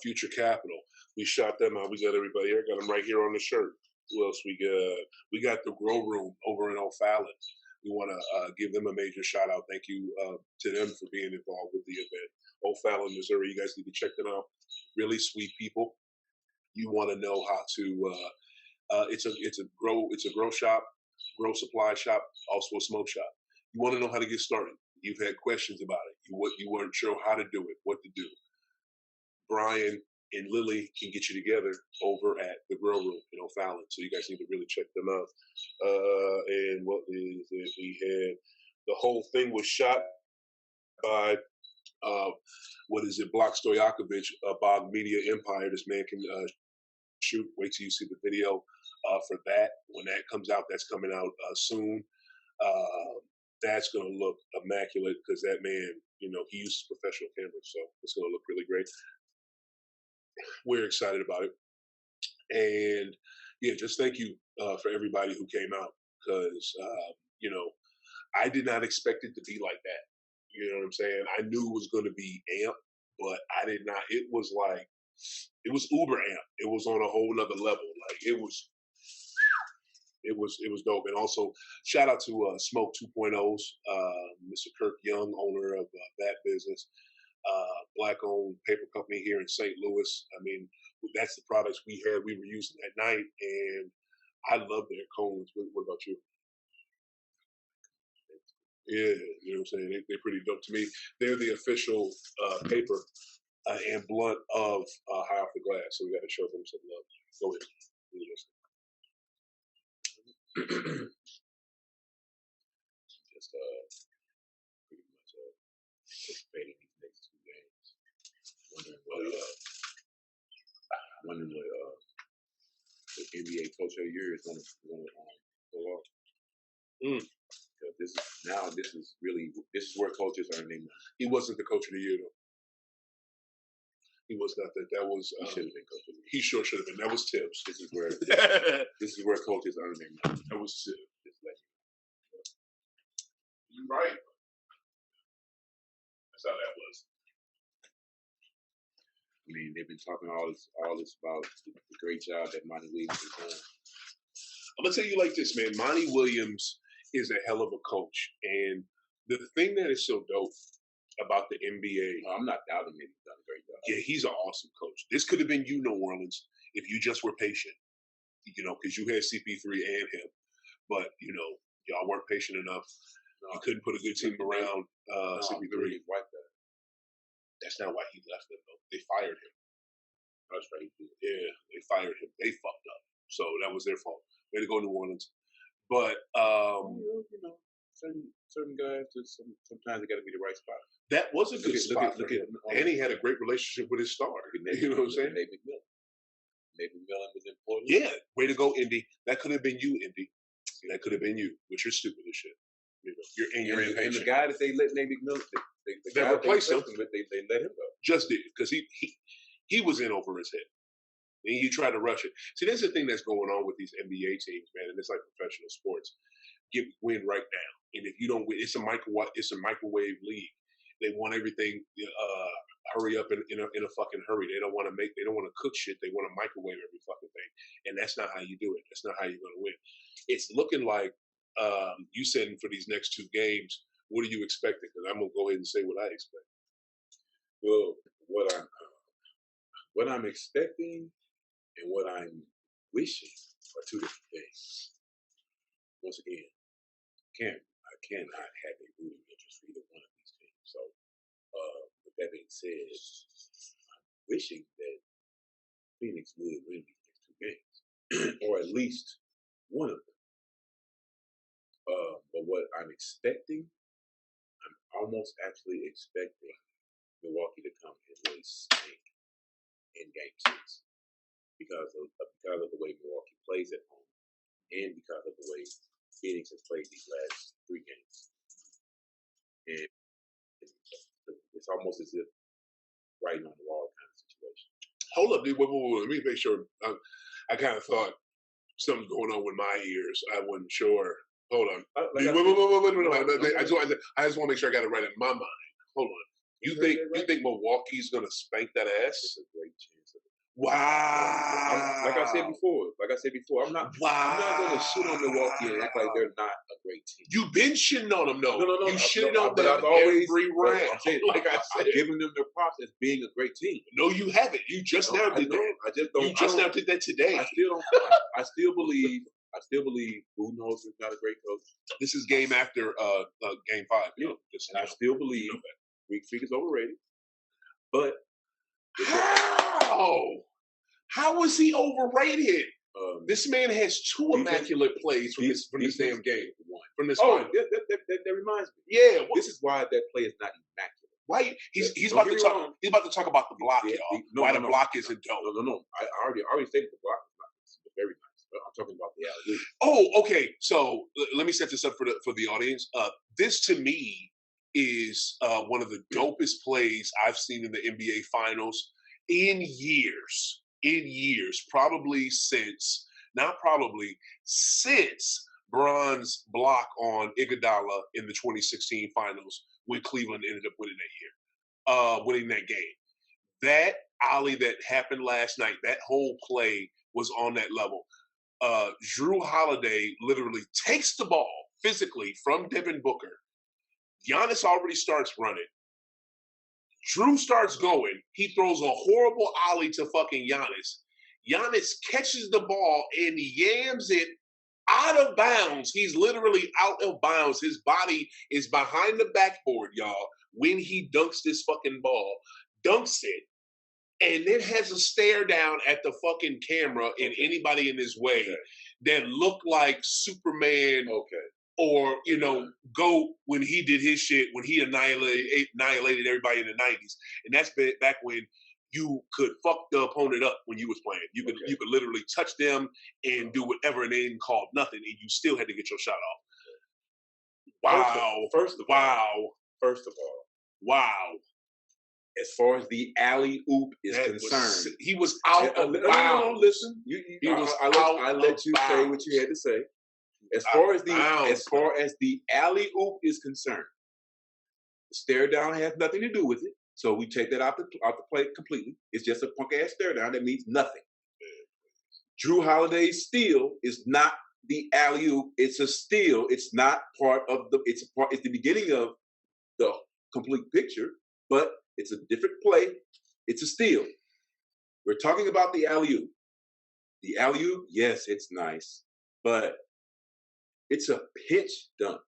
Future Capital, we shot them out. We got everybody here. Got them right here on the shirt. Who else we got? We got the Grow Room over in O'Fallon. We want to give them a major shout out. Thank you to them for being involved with the event. O'Fallon, Missouri. You guys need to check them out. Really sweet people. You want to know how to? It's a grow shop, grow supply shop, also a smoke shop. You want to know how to get started. You've had questions about it. You weren't sure how to do it, what to do. Brian and Lily can get you together over at the Grow Room in O'Fallon. So you guys need to really check them out. And what is it? We had the whole thing was shot by What is it? Block Stojakovic, Bog Media Empire. This man can shoot. Wait till you see the video for that. When that comes out, that's coming out soon. That's going to look immaculate because that man, you know, he uses professional cameras, so it's going to look really great. We're excited about it. And yeah, just thank you for everybody who came out because, you know, I did not expect it to be like that. You know what I'm saying? I knew it was going to be amp, but I did not. It was like, it was uber amp. It was on a whole nother level. Like it was dope. And also shout out to Smoke 2.0's, Mr. Kirk Young, owner of that business, black-owned paper company here in St. Louis. I mean, that's the products we were using that night, and I love their cones. What about you? Yeah, you know what I'm saying? They're pretty dope to me. They're the official paper and blunt of High Off the Glass, so we got to show them some love. Go ahead. Just pretty much anticipating these next two games. Wondering what the NBA Coach of the Year is going to pull off. Because this is where coaches earn their money. He wasn't the Coach of the Year though. He was not that. That was he should have been Coach of the Year. He sure should have been. That was Tibbs. This is where coaches earn their money. That was Tibbs. You're right. That's how that was. I mean, they've been talking all this about the great job that Monty Williams has done. I'm gonna tell you like this, man. Monty Williams is a hell of a coach, and the thing that is so dope about the NBA, I'm not doubting that he's done a great job. Yeah, he's an awesome coach. This could have been you, New Orleans, if you just were patient. You know, because you had CP3 and him, but you know, y'all weren't patient enough. You couldn't put a good team around CP3. That's not why he left them, though. They fired him. That's right. Yeah, they fired him. They fucked up. So that was their fault. Way to go, New Orleans. But, you know, certain guys, sometimes they got to be the right spot. That was a good spot for him. And he had a great relationship with his star. You know what I'm saying? Nate McMillan was in Portland. Yeah, way to go, Indy. That could have been you, Indy. That could have been you, but you're stupid as shit. You know, and the guy that they let Nate McMillan, they replaced him. They let him go. Just did, because he was in over his head. And he tried to rush it. See, that's the thing that's going on with these NBA teams, man, and it's like professional sports. Win right now, and if you don't win, it's a microwave league. They want everything hurry up in a fucking hurry. They don't want to cook shit. They want to microwave every fucking thing, and that's not how you do it. That's not how you're going to win. It's looking like you said for these next two games. What are you expecting? Because I'm gonna go ahead and say what I expect. Well, what I'm expecting and what I'm wishing are two different things. Once again, I cannot have a rooting interest for either one of these teams. So, with that being said, I'm wishing that Phoenix would win these next two games, or at least one of them. But what I'm expecting, I'm almost actually expecting Milwaukee to come and really stink in Game 6 because of the way Milwaukee plays at home, and because of the way Phoenix has played these last 3 games. And it's almost as if writing on the wall kind of situation. Hold up, dude. Wait. Let me make sure. I kind of thought something's going on with my ears. I wasn't sure. Hold on. Wait. I just want to make sure I got it right in my mind. Hold on. You think Milwaukee's going to spank that ass? It's a great chance. Wow. Like I said before, I'm not going to shit on Milwaukee and act like they're not a great team. You've been shitting on them, though. No. You shitted on them every round. I'm giving them their props as being a great team. No, you haven't. You just now did that. I just don't. You just now did that today. I still don't. I still believe Budenholzer is not a great coach. This is game after Game 5. Yeah. And I still believe Greek Freak is overrated. But how was he overrated? This man has 2 immaculate plays from this damn game. From this final. That reminds me. Yeah. This is why that play is not immaculate. Why he's about to talk? He's about to talk about the block, y'all. Why the block isn't dope? No. I already said the block is not very nice. But I'm talking about the alley. Oh, okay. So let me set this up for the audience. This to me is one of the dopest plays I've seen in the NBA Finals in years. Probably since Bron's block on Iguodala in the 2016 Finals when Cleveland ended up winning that game. That alley that happened last night, that whole play was on that level. Drew Holiday literally takes the ball physically from Devin Booker. Giannis already starts running. Drew starts going. He throws a horrible ollie to fucking Giannis. Giannis catches the ball and yams it out of bounds. He's literally out of bounds. His body is behind the backboard, y'all, when he dunks this fucking ball. Dunks it. And then has a stare down at the fucking camera and anybody in his way that looked like Superman or, GOAT when he did his shit, when he annihilated everybody in the 90s. And that's back when you could fuck the opponent up when you was playing. You could literally touch them and do whatever and they didn't call nothing and you still had to get your shot off. Wow. First of all. As far as the alley-oop is concerned. He was out of bounds. No, listen. I let you say what you had to say. As far as the alley-oop is concerned, the stare down has nothing to do with it. So we take that out the play completely. It's just a punk-ass stare down that means nothing. Drew Holiday's steal is not the alley-oop. It's a steal. It's not part of it's the beginning of the complete picture, but it's a different play. It's a steal. We're talking about the alley-oop. The alley-oop, yes, it's nice, but it's a pitch dunk.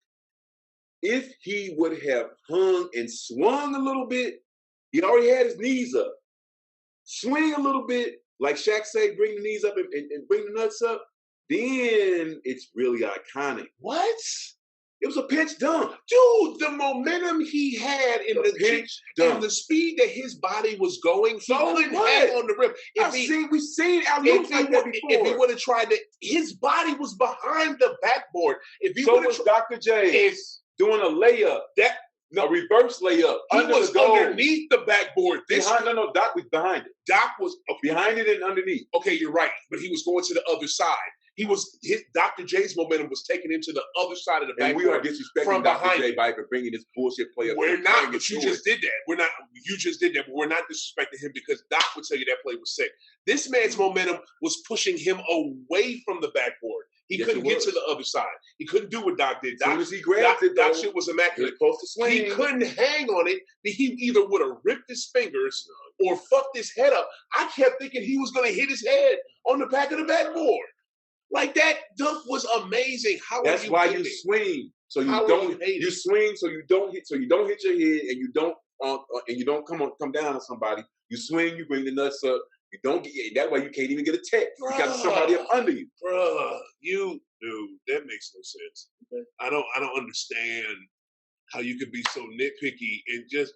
If he would have hung and swung a little bit, he already had his knees up. Swing a little bit, like Shaq say, bring the knees up and bring the nuts up, then it's really iconic. What? It was a pitch dunk. Dude, the momentum he had in the pitch and the speed that his body was going, he couldn't hang on the rim. We've seen alley-oops like that before. If he would have tried to, his body was behind the backboard. So was Dr. J doing a layup. A reverse layup. He was underneath the backboard. Doc was behind it. Doc was behind it and underneath. Okay, you're right. But he was going to the other side. Dr. J's momentum was taking him to the other side of the backboard. And we are disrespecting Dr. J by bringing this bullshit play up. We're not, but you just did that. You just did that, but we're not disrespecting him because Doc would tell you that play was sick. This man's momentum was pushing him away from the backboard. He couldn't get to the other side. He couldn't do what Doc did. As soon as he grabbed it, that shit was immaculate. Supposed to swing. He couldn't hang on it. He either would have ripped his fingers or fucked his head up. I kept thinking he was going to hit his head on the back of the backboard. Like that dunk was amazing. That's why you swing. So you don't. You swing so you don't hit. So you don't hit your head and you don't come down on somebody. You swing. You bring the nuts up. You don't get. That way you can't even get a tech. You got somebody up under you. Bruh, dude, that makes no sense. I don't understand how you could be so nitpicky and just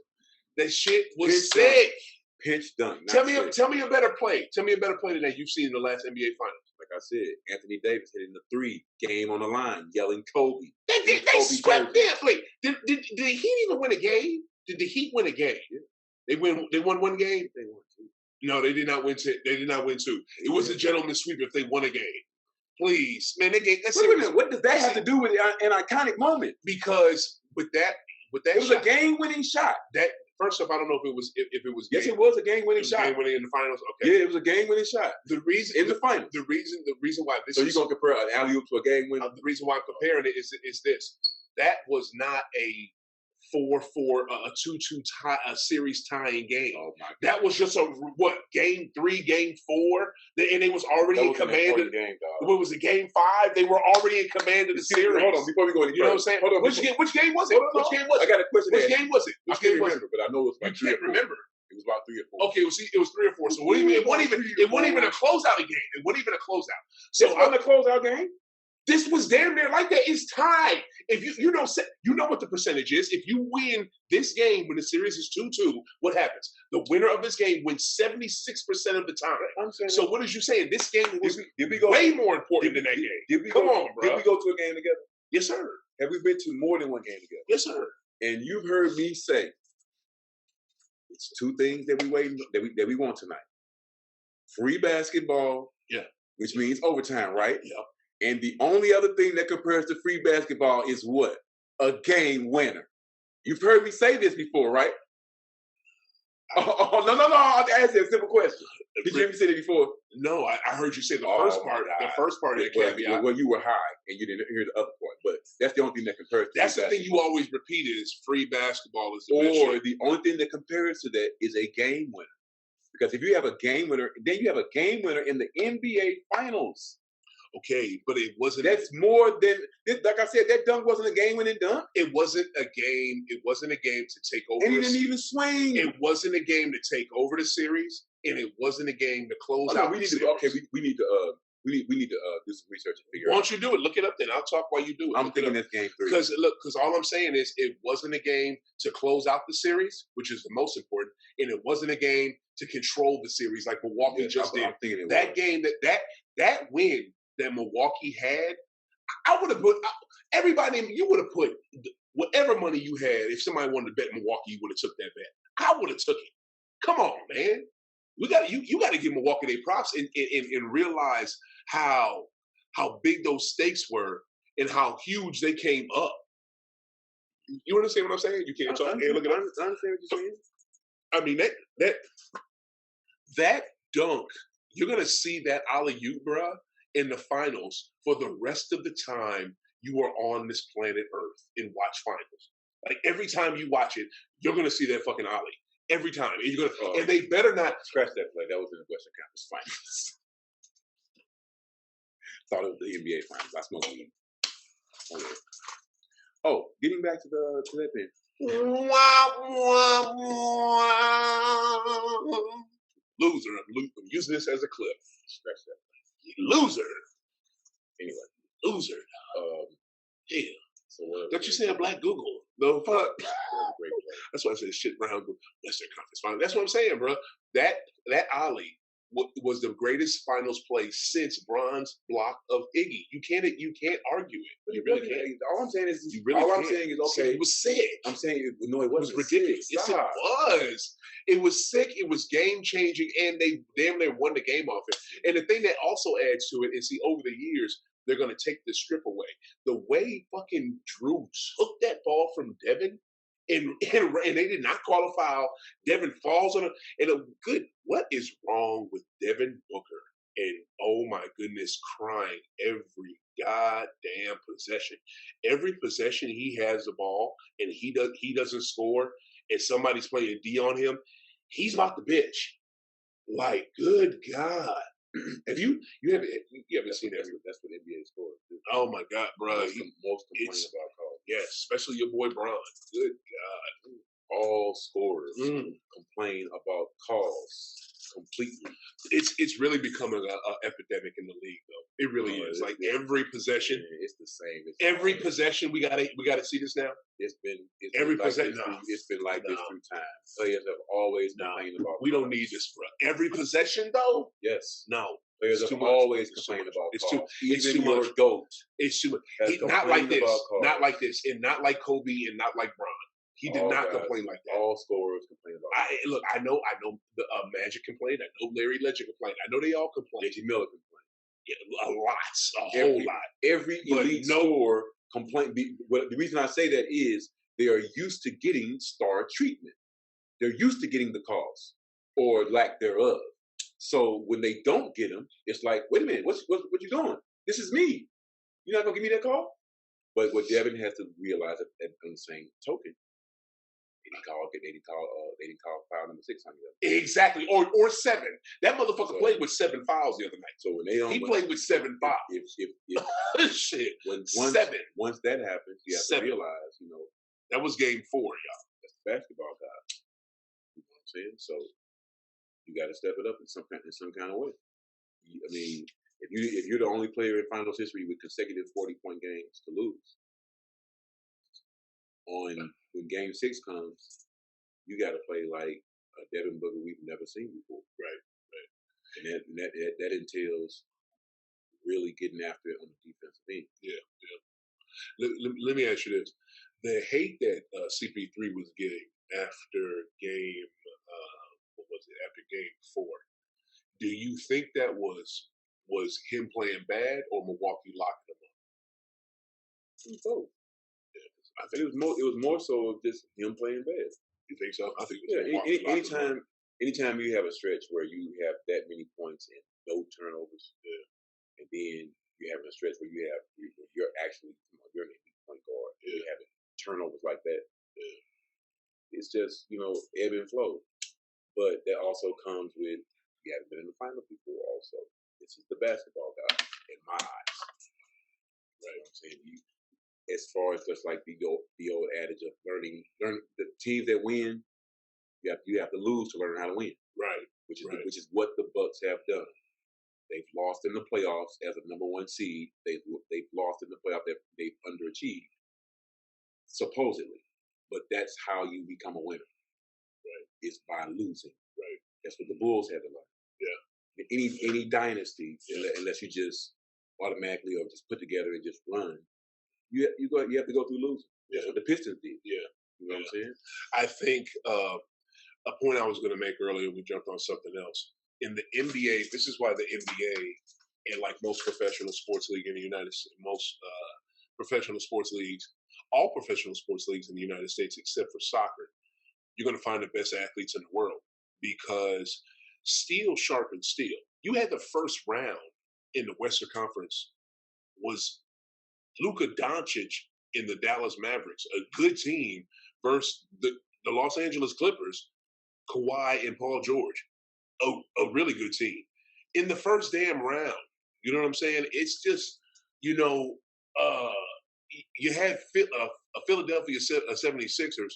that shit was sick. Pitch dunk. Tell me a better play. Tell me a better play than that you've seen in the last NBA Finals. Like I said, Anthony Davis hitting the three, game on the line, yelling Kobe. They swept them. Wait, did the Heat even win a game? Did the Heat win a game? Yeah. They won one game? They won two. No, they did not win two. They did not win two. It was a gentleman's sweep if they won a game. Please. Man, they gave Wait a minute. What does that have to do with an iconic moment? Because with that it was a game-winning shot. That first off, I don't know if it was. Yes, it was a game-winning shot. Game-winning in the finals. Okay. Yeah, it was a game-winning shot. The reason in the finals. The reason why this. So you're gonna compare an alley-oop to a game-winning? The reason why I'm comparing it is this. That was not a 4-4, a 2-2 tie, a series tying game. Oh my God. That was just game 3, game 4, and they was already in command of. Game, dog. What was it? Game 5? They were already in command of the series. Hold on, before we go any further. You know what I'm saying? Hold on. Which game was it? Which game was it? I got a question. Which game was it? I can't remember, but I know it was like 3 or 4. Remember? It was about 3 or 4. Okay, it was 3 or 4. So it wasn't even a closeout game. It wasn't even a closeout. So it wasn't a closeout game. This was damn near like that. It's tied. If you know what the percentage is. If you win this game when the series is 2-2, what happens? The winner of this game wins 76% of the time. So what is you saying? This game was way more important than that game. Come on, bro. Did we go to a game together? Yes, sir. Have we been to more than one game together? Yes, sir. And you've heard me say it's two things that we want tonight. Free basketball, which means overtime, right? Yeah. And the only other thing that compares to free basketball is what? A game winner. You've heard me say this before, right? Oh, no. I'll ask you a simple question. Did you hear me say that before? No, I heard you say the first part. The first part of the caveat. Well, you were high and you didn't hear the other part. But that's the only thing that compares to That's the thing you always repeated is free basketball is the best. Or the only thing that compares to that is a game winner. Because if you have a game winner, then you have a game winner in the NBA Finals. Okay, but it wasn't. That's more than, like I said, that dunk wasn't a game-winning dunk. It wasn't a game. It wasn't a game to take over. And he didn't even swing. It wasn't a game to take over the series, and it wasn't a game to close out. We need to do some research and figure out. Why don't you do it? Look it up, then I'll talk while you do it. I'm thinking that's game 3. Because all I'm saying is it wasn't a game to close out the series, which is the most important, and it wasn't a game to control the series like Milwaukee just did. That game, that win that Milwaukee had, I would have put everybody. You would have put whatever money you had. If somebody wanted to bet Milwaukee, you would have took that bet. I would have took it. Come on, man. You got to give Milwaukee their props and realize how big those stakes were and how huge they came up. You understand what I'm saying? You can't talk. Hey, look at. I understand what you're saying. I mean that dunk. You're gonna see that alley-oop, bruh, in the finals for the rest of the time you are on this planet Earth and watch finals. Like every time you watch it, you're gonna see that fucking ollie. Every time. And you're gonna, and they better not scratch that play. That was in the Western Conference Finals. Thought it was the NBA Finals. I smoked weed. Oh, getting back to that thing. Loser. I'm using this as a clip. Scratch that. Loser. Anyway. Loser. Yeah. So don't you say a black Google? No fuck. That's why I said shit around Western Conference Finals. That's what I'm saying, bro. That ollie was the greatest finals play since bronze block of Iggy. You can't argue it. But you really can't. All I'm saying is I'm saying is okay. It was sick. I'm saying no, it wasn't. It was ridiculous. Yes, it was. It was sick. It was game changing, and they damn near won the game off it. And the thing that also adds to it is, see, over the years they're going to take the strip away. The way fucking Drew took that ball from Devin. And they did not call a foul. Devin falls on it. And what is wrong with Devin Booker? And oh my goodness, crying every goddamn possession. Every possession he has the ball and he doesn't score, and somebody's playing D on him, he's about to bitch. Like, good God. If you haven't seen that. That's what NBA scores. Oh my God, bro. Most complain about calls. Yes, especially your boy Bron. Good God. All scorers complain about calls completely. It's really becoming an epidemic in the league, though. It really is. Like every possession, it's the same. Every possession, we gotta see this now. It's been like this through time. Players have always complained about. We don't need this, bro. Every possession, though. Yes. No. Players have always complained about. It's too. It's too much. GOAT. It's too much. Not like this. Not like this, and not like Kobe, and not like Bron. He did not complain like that. All scorers complain about it. Look, I know the Magic complained. I know Larry Legend complained. I know they all complained. Reggie Miller complained. Yeah, a whole lot. Every elite scorer complained. The reason I say that is they are used to getting star treatment. They're used to getting the calls or lack thereof. So when they don't get them, it's like, wait a minute, what you doing? This is me. You're not gonna give me that call? But what Devin has to realize on the same token. They didn't call foul number 6 on you. Exactly, or 7. That motherfucker played with 7 fouls the other night. So when they don't, he played with 7 fouls. If shit, once that happens, you have to realize, that was game 4, y'all. That's the basketball guy. You know what I'm saying? So you got to step it up in some kind of way. I mean, If you're the only player in finals history with consecutive 40-point games to lose, when Game 6 comes, you got to play like a Devin Booker we've never seen before. Right. And that entails really getting after it on the defensive end. Yeah. Let me ask you this: the hate that CP3 was getting after game, what was it? After Game 4, do you think that was him playing bad or Milwaukee locking him up? Both. I think it was more so of just him playing bad. You think so? I think it was Milwaukee locking him up. Anytime you have a stretch where you have that many points and no turnovers, and then you're having a stretch where you're actually you're an elite point guard, and you're having turnovers like that, it's just ebb and flow. But that also comes with you haven't been in the finals before. Also, this is the basketball guy in my eyes. Right? You know what I'm saying? As far as just like the old adage of learning the teams that win. You have to lose to learn how to win, right? Which is what the Bucks have done. They've lost in the playoffs as a number 1 seed. They've lost in the playoffs. They've underachieved, supposedly. But that's how you become a winner. Right? It's by losing. Right? That's what the Bulls had to learn. Yeah. Any dynasty, unless you just automatically or just put together and just run, you have to go through losing. That's what the Pistons did. Yeah. You know what I'm saying? I think. A point I was going to make earlier, we jumped on something else. In the NBA, this is why the NBA and like most professional sports league in the United States, most professional sports leagues, all professional sports leagues in the United States, except for soccer, you're going to find the best athletes in the world because steel sharpens steel. You had the first round in the Western Conference was Luka Doncic in the Dallas Mavericks, a good team, versus the Los Angeles Clippers, Kawhi and Paul George, a really good team. In the first damn round, you know what I'm saying? It's just, you had a Philadelphia 76ers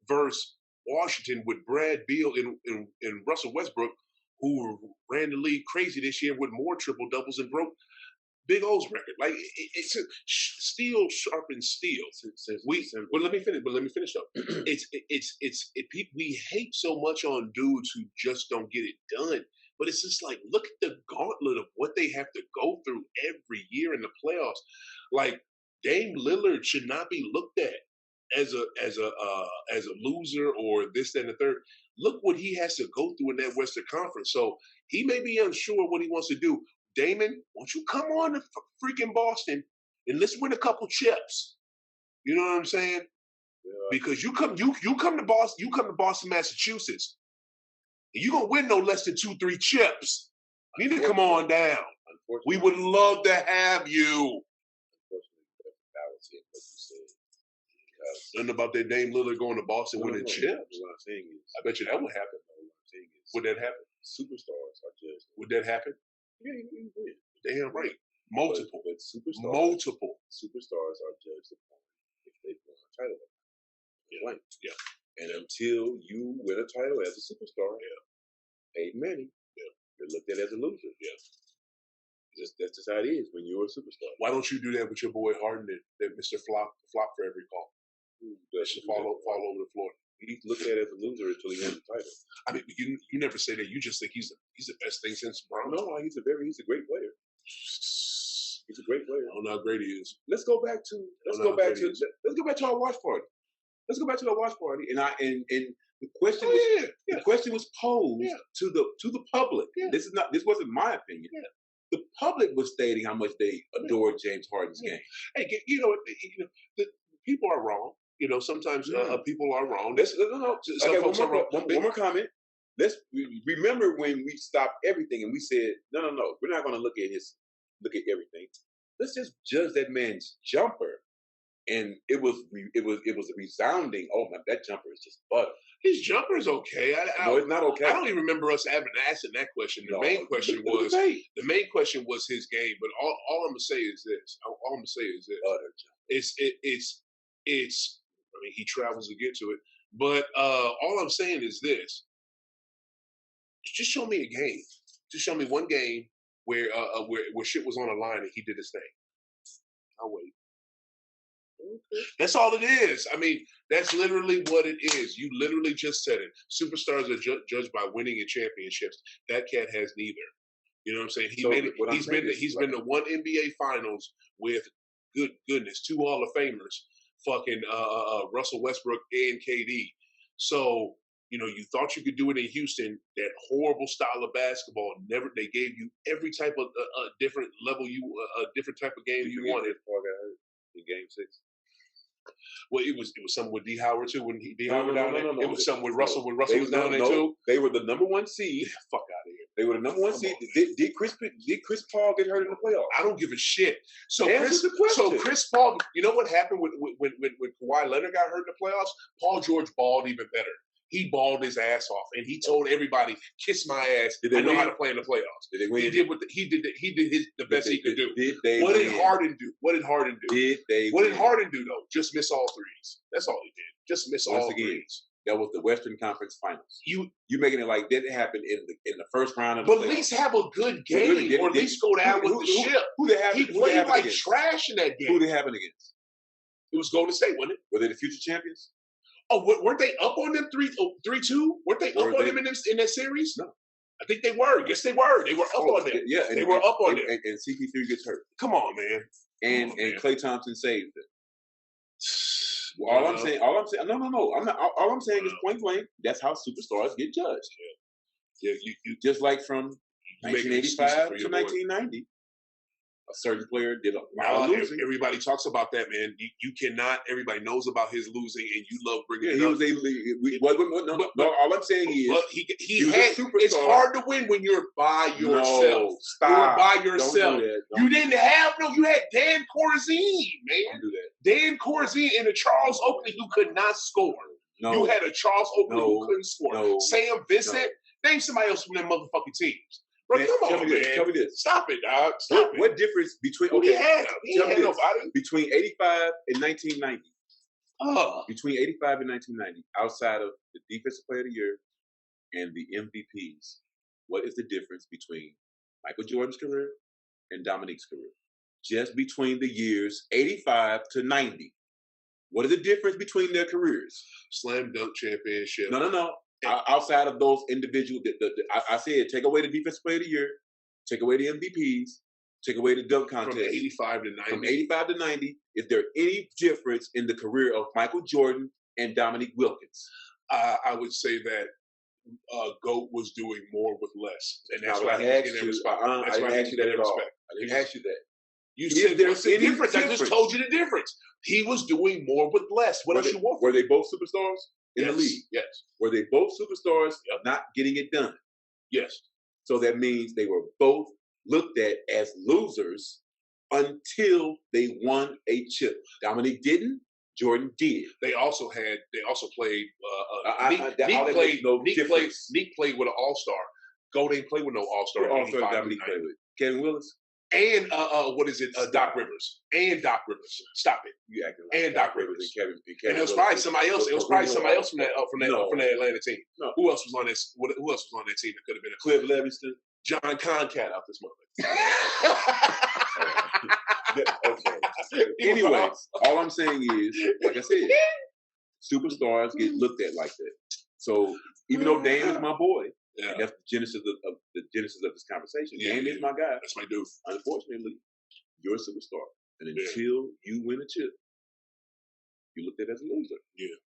versus Washington with Brad Beal and Russell Westbrook, who ran the league crazy this year with more triple doubles and broke Big O's record. Like it's steel sharpens steel. Let me finish up. We hate so much on dudes who just don't get it done. But it's just like, look at the gauntlet of what they have to go through every year in the playoffs. Like Dame Lillard should not be looked at as a loser or this, that, and the third. Look what he has to go through in that Western Conference. So he may be unsure what he wants to do. Damon, won't you come on to freaking Boston and let's win a couple chips? You know what I'm saying? Yeah. Because you come to Boston, Massachusetts, and you're gonna win no less than 2-3 chips. You need to come on down. We would love to have you. Unfortunately, that was it, what you said. Nothing about that Dame Lillard going to Boston winning chips. What I'm saying is, I bet you that would happen. What I'm saying is, would that happen? Superstars are just. Would that happen? Yeah, you win. Damn right. Multiple superstars are judged upon if they've won a title. Yeah. And until you win a title as a superstar, paid money, you're looked at as a loser. Yeah. That's just how it is when you're a superstar. Why don't you do that with your boy Harden, that Mr. Flop for every call? That should fall over the floor. He's looked at as a loser until he wins the title. I mean, you never say that. You just think he's the best thing since Brown. No, he's a great player. He's a great player. I don't know how great he is. Let's go back to our watch party. Let's go back to our watch party, and the question the question was posed to the public. Yeah. This wasn't my opinion. Yeah. The public was stating how much they adored James Harden's game. Hey, the people are wrong. Sometimes people are wrong. One more comment. Let's remember when we stopped everything and we said, no, we're not going to look at everything. Let's just judge that man's jumper. And it was a resounding. Oh my, that jumper is just butter. His jumper is okay. No, it's not okay. I don't even remember us having asking that question. The main question was his game. But all I'm gonna say is this. It's. I mean, he travels to get to it. But all I'm saying is this. Just show me a game. Just show me one game where shit was on the line and he did his thing. I'll wait. Okay. That's all it is. I mean, that's literally what it is. You literally just said it. Superstars are judged by winning and championships. That cat has neither. You know what I'm saying? He made it. He's been to one NBA Finals with goodness, 2 Hall of Famers, fucking Russell Westbrook and KD. So you know, you thought you could do it in Houston. That horrible style of basketball. They gave you every type of different level different type of game you wanted. In Game 6. Well, it was something with D Howard too. When D Howard down there, it was something with Russell. When Russell was down there too, they were the number 1 seed. Fuck out of here. They were the number 1 seed. Did Chris Paul get hurt in the playoffs? I don't give a shit. So Chris Paul. You know what happened when Kawhi Leonard got hurt in the playoffs? Paul George balled even better. He balled his ass off, and he told everybody, "Kiss my ass." I know how to play in the playoffs. Did they win? He did the best he could do. What did Harden do? What did Harden do? What did Harden do though? Just miss all threes. That's all he did. Just miss all threes. That was the Western Conference Finals. You making it like that happened in the first round of the playoffs. But at least have a good game, or at least go down with the ship. Who they having? He played like trash in that game. Who they having against? It was Golden State, wasn't it? Were they the future champions? Oh, weren't they up on them 3-2? Weren't they up on them in that series? No. I think they were. Yes, they were. They were up on them. Yeah, they were up on them. And CP3 gets hurt. Come on, man. And Klay Thompson saved it. All I'm saying, no. I'm not. All I'm saying is point blank. That's how superstars get judged. Yeah. You just like from 1985 to 1990. A certain player did a lot of losing. Everybody talks about that, man. You cannot. Everybody knows about his losing, and you love bringing it up. No, all I'm saying is, he had. It's hard to win when you're by yourself. No, stop. You're by yourself. Don't do that. You didn't have You had Dan Corzine, man. Don't do that. Dan Corzine and a Charles Oakley who could not score. No. You had a Charles Oakley who couldn't score. No. Sam Vincent. Name somebody else from them motherfucking teams. Bro, man, come on, man. Tell me this. Stop it, dog. Stop it. What difference between He had nobody. Between 85 and 1990? Between 85 and 1990, outside of the Defensive Player of the Year and the MVPs, what is the difference between Michael Jordan's career and Dominique's career? Just between the years 85 to 90. What is the difference between their careers? Slam dunk championship. No. Outside of those individual, I said take away the Defensive Player of the Year, take away the MVPs, take away the dunk contest. From 85 to 90. From 85 to 90, is there any difference in the career of Michael Jordan and Dominique Wilkins? I would say that GOAT was doing more with less. And that's why he's getting that respect. I didn't ask you that at all. I didn't ask you that. You said there's the difference. I just told you the difference. He was doing more with less. What else you want? Were they both superstars? In the league, yes. Were they both superstars not getting it done? Yes. So that means they were both looked at as losers until they won a chip. Dominique didn't. Jordan did. They also played. Neek played with an All-Star. Gold ain't played with no All-Star. All-Star Dominique played with Kevin Willis. And Doc Rivers. Stop it. You acting like and Doc Rivers. And it was probably somebody else. It was probably somebody else from that Atlanta team. No. Who else was on this? Who else was on that team that could have been a Cliff Levingston? John Concat out this moment. Okay. Anyway, all I'm saying is, like I said, superstars get looked at like that. So even though Dan is my boy, and that's the genesis of this conversation. Dan is my guy. That's my dude. Unfortunately, you're a superstar, and until you win a chip, you looked at as a loser. Yeah.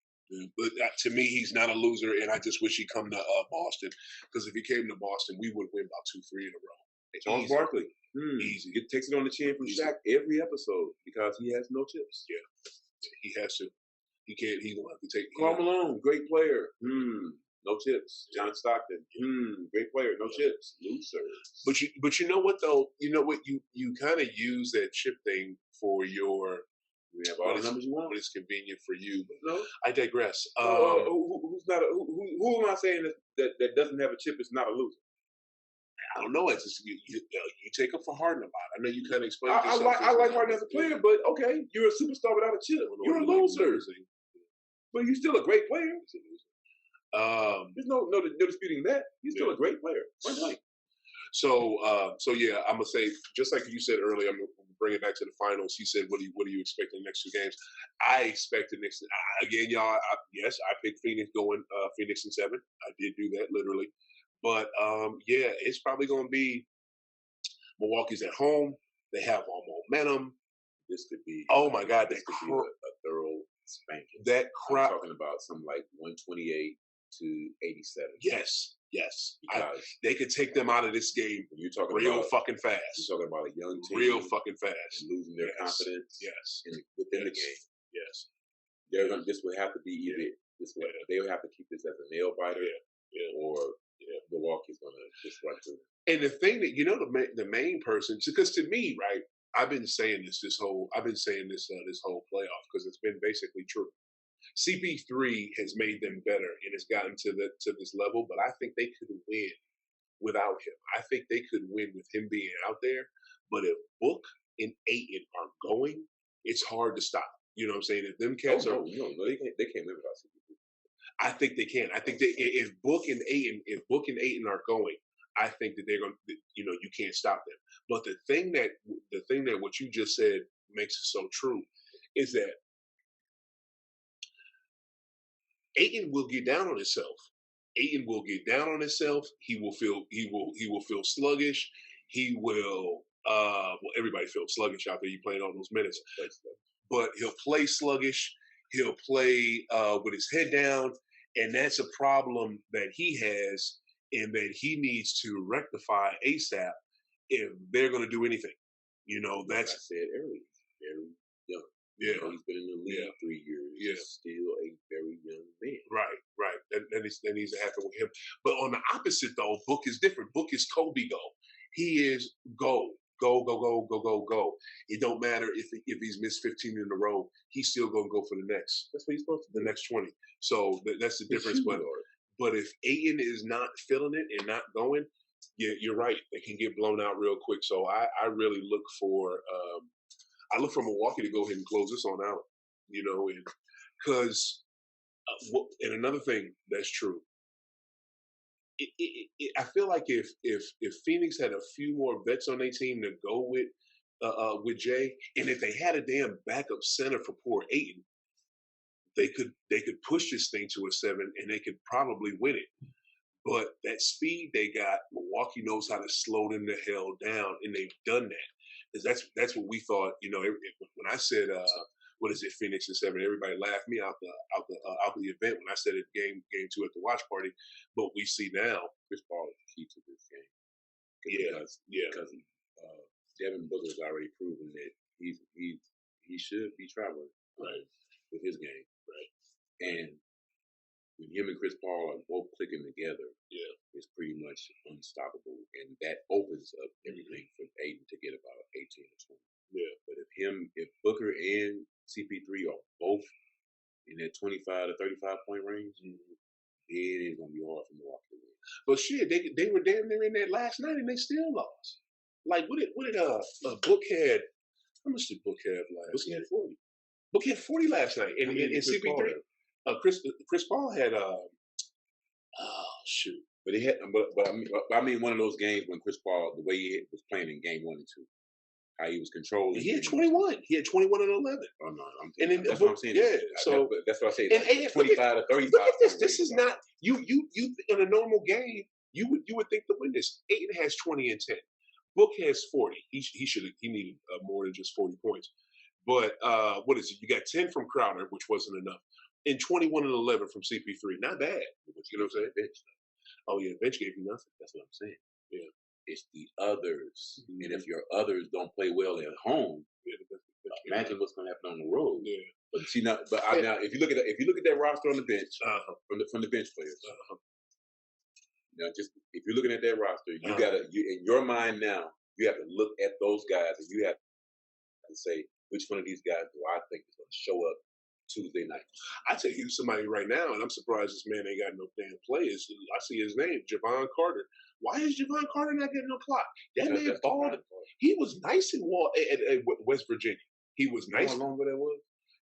But to me, he's not a loser, and I just wish he'd come to Boston, because if he came to Boston, we would win about 2-3 in a row. Charles Barkley, easy. He takes it on the chin from Shaq every episode because he has no chips. Yeah, he has to. He can't. He's gonna have to take. Karl Malone, great player. No chips. John Stockton, great player, no chips. Losers. But you know what though? You know what? You kind of use that chip thing for your. We have all the numbers you want. When it's convenient for you. No, I digress. Who's not? Who am I saying that doesn't have a chip is not a loser? I don't know. It's just you take up for Harden a lot. I know you kind of explained. I like Harden as a player, but okay, you're a superstar without a chip. You're a loser. But you're still a great player. There's no disputing that. He's still a great player. So yeah, I'm gonna say just like you said earlier. I'm gonna bring it back to the finals. He said, what do you expect in the next 2 games?" I expect the next again, y'all. Yes, I picked Phoenix going Phoenix in 7. I did do that literally, but yeah, it's probably gonna be Milwaukee's at home. They have all momentum. This could be. Oh my God, this could be a thorough spanking. That crowd. I'm talking about something like 128 to 87. Yes. They could take them out of this game. You're talking real about, fucking fast. You're talking about a young team, real fucking fast, and losing their confidence. Yes, within the game. Yes, they're gonna. This would have to be either. This way, they would have to keep this as a nail biter, or Milwaukee's gonna just run through. And the thing that the main person, because to me, right, I've been saying this whole playoff because it's been basically true. CP3 has made them better and has gotten to this level, but I think they could win without him. I think they could win with him being out there. But if Book and Ayton are going, it's hard to stop. You know what I'm saying? If them cats they can't win without CP3. I think they can. I think if Book and Ayton are going, I think that they're going to, you can't stop them. But the thing that what you just said makes it so true is that Ayton will get down on himself. Ayton will get down on himself. He will feel sluggish. He will everybody feels sluggish out there. You playing all those minutes, but he'll play sluggish. He'll play with his head down, and that's a problem that he has, and that he needs to rectify ASAP if they're going to do anything. That's like I said earlier, very young. Yeah, he's been in the league 3 years. Yeah, he's still a very young man. Right. That needs to happen with him. But on the opposite, though, Book is different. Book is Kobe go. He is go. It don't matter if he's missed 15 in a row. He's still gonna go for the next. That's what he's supposed to do. The next 20. So that's the difference. But if Ayton is not feeling it and not going, yeah, you're right. They can get blown out real quick. So I really look for Milwaukee to go ahead and close this on out. And because and another thing that's true. I feel like if Phoenix had a few more vets on their team to go with Jay, and if they had a damn backup center for poor Ayton, they could push this thing to a 7, and they could probably win it. But that speed they got, Milwaukee knows how to slow them the hell down, and they've done that. Because that's what we thought. When I said what is it, Phoenix in 7? Everybody laughed me out the event when I said it game 2 at the watch party. But we see now Chris Paul is the key to this game. Because Devin Booker's already proven that he should be traveling with his game. Right. And when him and Chris Paul are both clicking together, it's pretty much unstoppable, and that opens up everything for Ayton to get about 18 or 20. Yeah. But if Booker and CP3 are both in that 25 to 35 point range, it is gonna be hard for Milwaukee to win. But shit, they were damn near in that last night, and they still lost. Like what did Book had? How much did Book have last? Book had 40. Book had 40 last night, and CP3. Chris Paul had shoot. But he had, but I mean, one of those games when Chris Paul, the way he was playing in game 1 and 2, how he was controlling. He had 21. He had 21 and 11. Oh no, that's what I'm saying. Yeah, so that's what I say. And 25 to 35. Look at this. This is not you. In a normal game, you would think to win this. Ayton has 20 and 10. Book has 40. He needed more than just 40 points. But what is it? You got 10 from Crowder, which wasn't enough, and 21 and 11 from CP3. Not bad. You know what I'm saying? Bench. Oh yeah, bench gave you nothing. That's what I'm saying. Yeah, it's the others, and if your others don't play well at home, imagine what's going to happen on the road. Yeah. But see now, now if you look at that roster on the bench from the bench players, now just if you're looking at that roster, you gotta in your mind now you have to look at those guys and you have to say which one of these guys do I think is going to show up Tuesday night. I tell you somebody right now, and I'm surprised this man ain't got no damn players. I see his name, Javon Carter. Why is Javon Carter not getting no clock? That man balled. He was nice at West Virginia. He was nice. How long ago that was?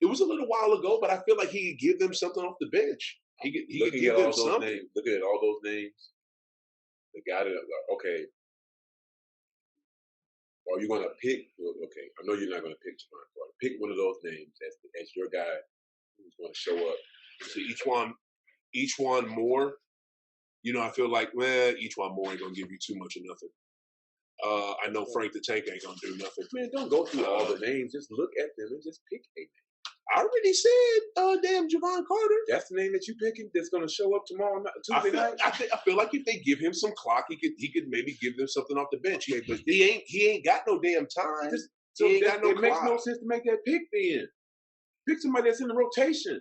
It was a little while ago, but I feel like he could give them something off the bench. He could give them something. Look at all those names. The guy that Or are you gonna pick? Okay, I know you're not gonna pick Javon Carter. Pick one of those names as your guy who's gonna show up. So each one more. You know, I feel like, each one more ain't gonna give you too much of nothing. I know Frank the Tank ain't gonna do nothing. Man, don't go through all the names. Just look at them and just pick a name. I already said, damn Javon Carter. That's the name that you picking. That's gonna show up tomorrow night, Tuesday night. I feel like if they give him some clock, he could maybe give them something off the bench. Yeah, but he ain't got no damn time. So it makes no sense to make that pick then. Pick somebody that's in the rotation.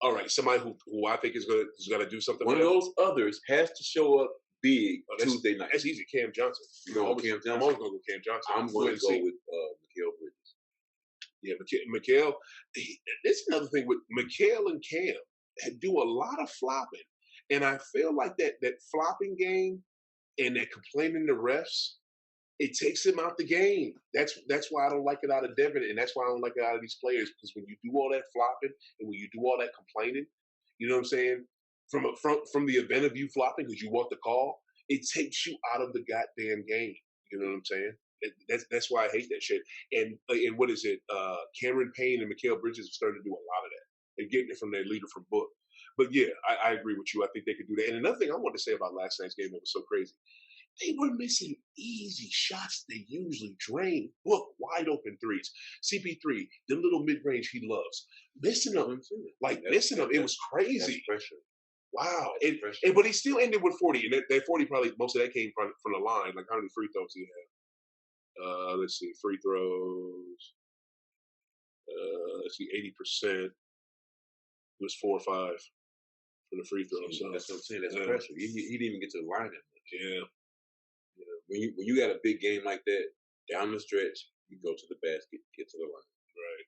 All right, somebody who I think is gonna do something. One of those others has to show up big Tuesday night. That's easy. Cam Johnson. You know, Cam Johnson. I'm always gonna go Cam Johnson. I'm going to go with Mikal Bridges. Yeah, Mikal. This is another thing with Mikal and Cam. Do a lot of flopping, and I feel like that flopping game and that complaining to refs, it takes him out the game. That's why I don't like it out of Devin, and that's why I don't like it out of these players. Because when you do all that flopping and when you do all that complaining, you know what I'm saying? From the event of you flopping because you want the call, it takes you out of the goddamn game. You know what I'm saying? That's why I hate that shit. And what is it? Cameron Payne and Mikal Bridges are starting to do a lot of that. They're getting it from their leader from Book. But yeah, I agree with you. I think they could do that. And another thing I want to say about last night's game that was so crazy, they were missing easy shots they usually drain. Book wide open threes. CP3, the little mid range he loves, missing them. Missing them. It was crazy. Wow. But he still ended with 40. And that 40 probably most of that came from the line. Like how many free throws he had? Let's see, free throws. Let's see, 80%. It was 4 or 5 for the free throws. So that's what I'm saying. That's pressure. He didn't even get to the line that much. Yeah. When you got a big game like that, down the stretch, you go to the basket, get to the line. Right.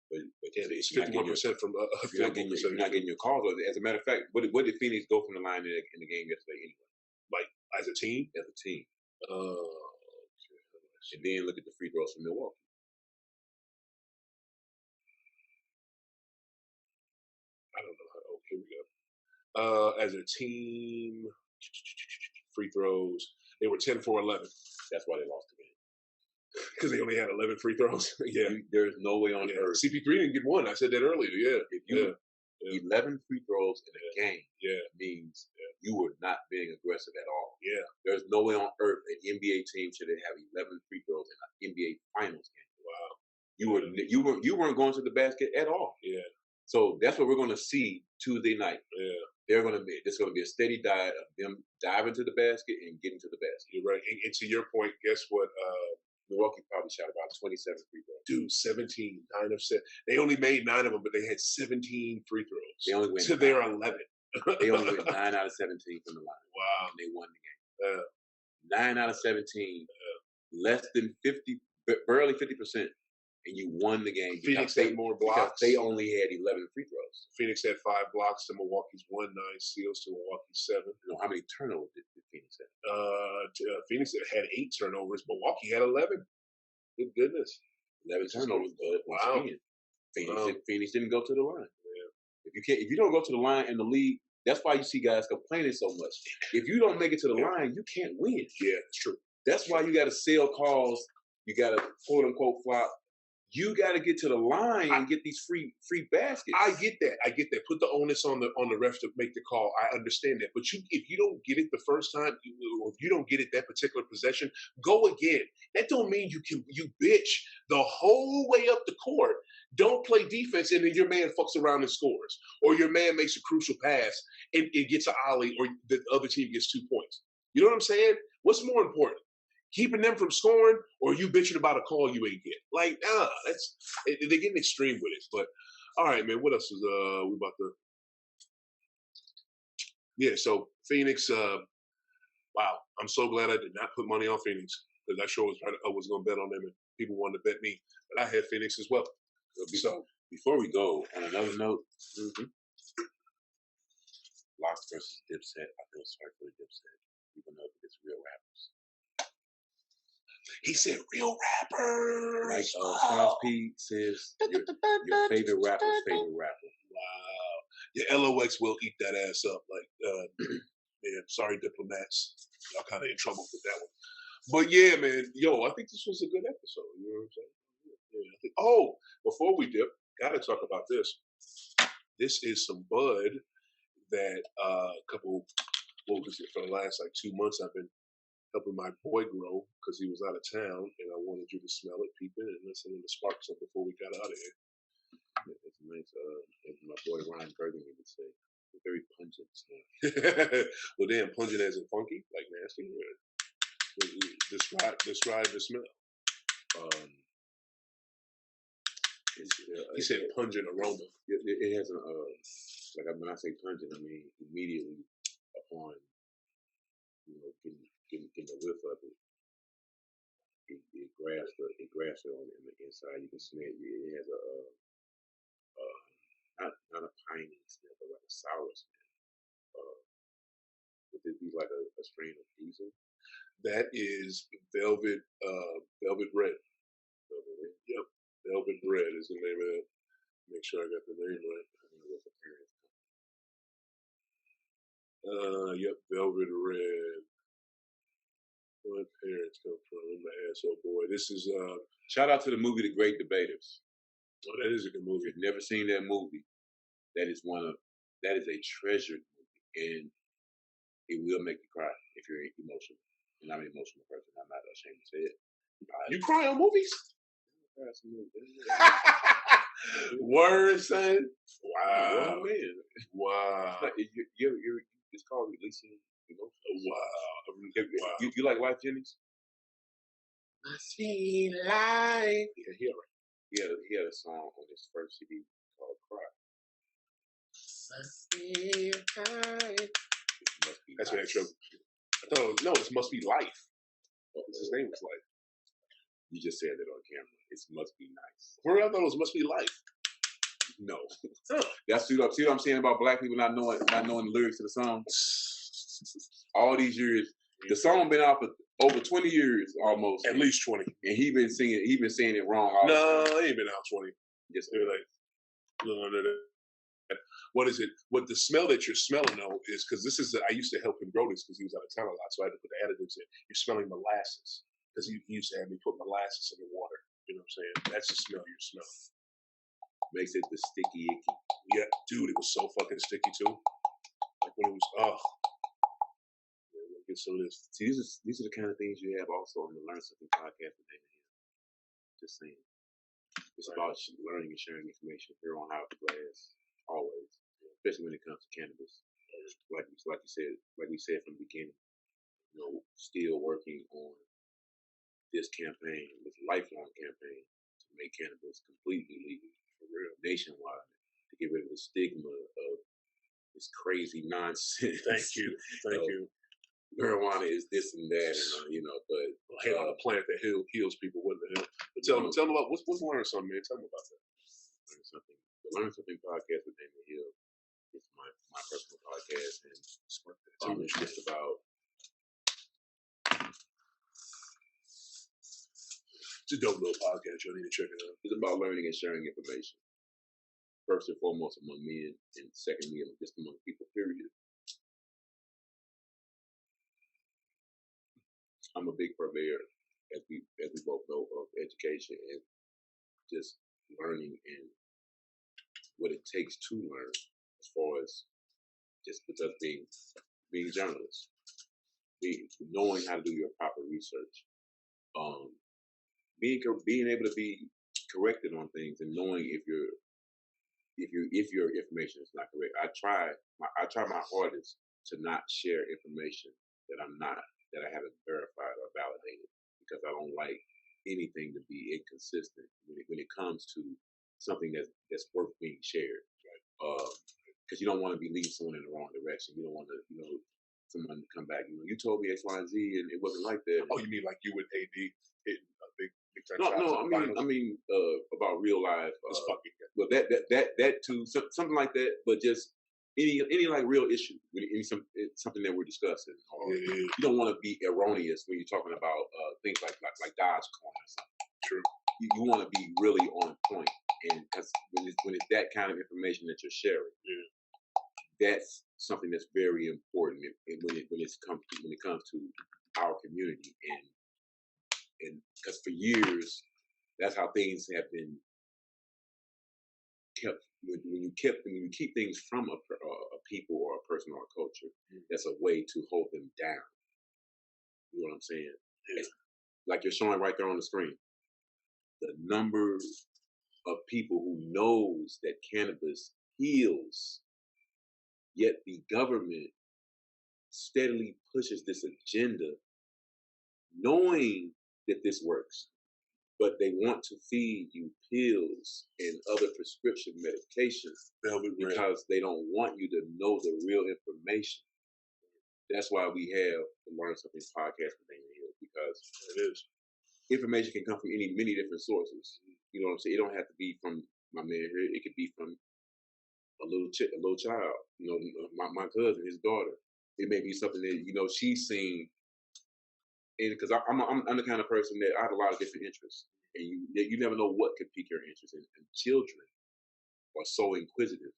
But it's 51% from you're not getting your calls. As a matter of fact, what did Phoenix go from the line in the game yesterday anyway? Like as a team? As a team. And then look at the free throws from Milwaukee. I don't know how. Here we go. As a team, free throws, they were 10 for 11. That's why they lost the game. Because they only had 11 free throws. Yeah. There's no way on earth. CP3 didn't get one. I said that earlier. Yeah. If you 11 free throws in a game means you were not being aggressive at all. Yeah. There's no way on earth an NBA team should have 11 free throws in an NBA Finals game. Wow. You weren't going to the basket at all. Yeah. So that's what we're going to see Tuesday night. Yeah. There's going to be a steady diet of them diving to the basket and getting to the basket. You're right. And to your point, guess what? Milwaukee probably shot about 27 free throws. Dude, 17, 9 of 7. They only made 9 of them, but they had 17 free throws. They only went to their 11. They only went 9 out of 17 from the line. Wow. And they won the game. 9 out of 17, less than 50, barely 50%. And you won the game. Phoenix had more blocks. They only had 11 free throws. Phoenix had 5 blocks to Milwaukee's 1, 9 steals to Milwaukee's 7. You know, how many turnovers did Phoenix have? Phoenix had 8 turnovers. Milwaukee had 11. Good goodness. 11 turnovers, but wow. Phoenix didn't go to the line. Yeah. If you don't go to the line in the league, that's why you see guys complaining so much. If you don't make it to the line, you can't win. Yeah, it's true. That's why you got to sell calls. You got to quote unquote flop. You got to get to the line and get these free baskets. I get that. Put the onus on the ref to make the call. I understand that. But if you don't get it the first time, or if you don't get it that particular possession, go again. That don't mean you bitch the whole way up the court. Don't play defense, and then your man fucks around and scores, or your man makes a crucial pass and it gets an ollie, or the other team gets 2 points. You know what I'm saying? What's more important? Keeping them from scoring, or you bitching about a call you ain't get? Like, they're getting extreme with it. But all right, man. What else is we about to? Yeah. So Phoenix. Wow. I'm so glad I did not put money on Phoenix because I sure was going to bet on them, and people wanted to bet me, but I had Phoenix as well. So before we go, on another note, Lost versus Dipset. I feel sorry for the Dipset. People know that it's real rappers. He said real rappers. Like Charles P says, your favorite rapper's favorite rapper. Wow. Yeah, LOX will eat that ass up. Like, man, sorry, diplomats. Y'all kind of in trouble with that one. But yeah, man, yo, I think this was a good episode. You know what I'm saying? Yeah, I think, oh, before we dip, gotta talk about this. This is some bud that what was it, for the last like 2 months I've been helping my boy grow because he was out of town, and I wanted you to smell it, peep it, and listen to the spark some before we got out of here. It's nice. As my boy Ryan Burgundy would say, it's very pungent smell. Well, damn, pungent as in funky, like nasty. Describe the smell. He said pungent aroma. It has a like when I say pungent, I mean immediately upon getting the whiff of it. It grabs it on the inside. You can smell it. It has a not a piney smell, but like a sour smell. Would this be like a strain of diesel? That is velvet red. Yep, velvet red is the name of it. Make sure I got the name right. Yep, velvet red. Where my parents come from? My asshole boy. This is shout out to the movie The Great Debaters. Oh, that is a good movie. If you've never seen that movie, that is a treasured movie, and it will make you cry if you're emotional. And I'm an emotional person. I'm not ashamed to say it. You cry on movies? Word, son. Wow. Oh, man. Wow. It's called releasing emotions. Wow. You like Life, Jennings? I see life. Yeah, he had a song on his first CD called Cry. That's very true. I thought, no, it must be life. His name was Life. You just said it on camera. It must be nice. Where I thought it must be life. No. See what I'm saying about black people not knowing the lyrics to the song? All these years. The song been out for over 20 years almost. At least 20. And he been saying it wrong all the time. No, he ain't been out 20. Yes, they're like, no. What is it? What the smell that you're smelling though is because I used to help him grow this because he was out of town a lot, so I had to put the additives in. You're smelling molasses because he used to have me put molasses in the water. You know what I'm saying? That's the smell you're smelling. Makes it the sticky icky. Yeah, dude, it was so fucking sticky too. Like when it was get some of this. See, these are the kind of things you have also on the Learn Something podcast today. Just saying. It's about learning and sharing information here on How to Glass, always, especially when it comes to cannabis. Like we said from the beginning, still working on this campaign, this lifelong campaign to make cannabis completely legal, for real, nationwide, to get rid of the stigma of this crazy nonsense. Thank you. Marijuana is this and that, and but hate on a plant that heals people. What the hell? But tell them about what's Learn Something, man. Tell them about that. The Learn Something podcast with Daniel Hill is my personal podcast, and it's just about. It's a dope little podcast. Y'all need to check it out. It's about learning and sharing information. First and foremost among men, and secondly, just among people, period. I'm a big purveyor, as we both know, of education and just learning and what it takes to learn, as far as just with us being journalists, knowing how to do your proper research, being able to be corrected on things, and knowing if your information is not correct. I try my hardest to not share information that I haven't verified or validated, because I don't like anything to be inconsistent when it comes to something that's worth being shared. Because you don't want to be leading someone in the wrong direction. You don't want to, someone to come back. You told me X, Y, and Z, and it wasn't like that. Oh, you mean like you with AD hitting a big time No, shots? I mean about real life. Well, that too, something like that. But just any like real issue, something that we're discussing. You don't want to be erroneous when you're talking about things like Dogecoin or something. True. You want to be really on point, and because when it's that kind of information that you're sharing, that's something that's very important when it comes to our community, and And because for years, that's how things have been kept. When you keep things from a people or a person or a culture, that's a way to hold them down. You know what I'm saying? Yeah. It's like you're showing right there on the screen. The number of people who knows that cannabis heals, yet the government steadily pushes this agenda, knowing that this works, but they want to feed you pills and other prescription medications because they don't want you to know the real information. That's why we have the Learn Something podcast with Daniel Hill, because it is. Information can come from many different sources. You know what I'm saying? It don't have to be from my man here. It could be from a little child. You know, my cousin, his daughter. It may be something that she's seen. And because I'm the kind of person that I have a lot of different interests, and you never know what could pique your interest. And children are so inquisitive,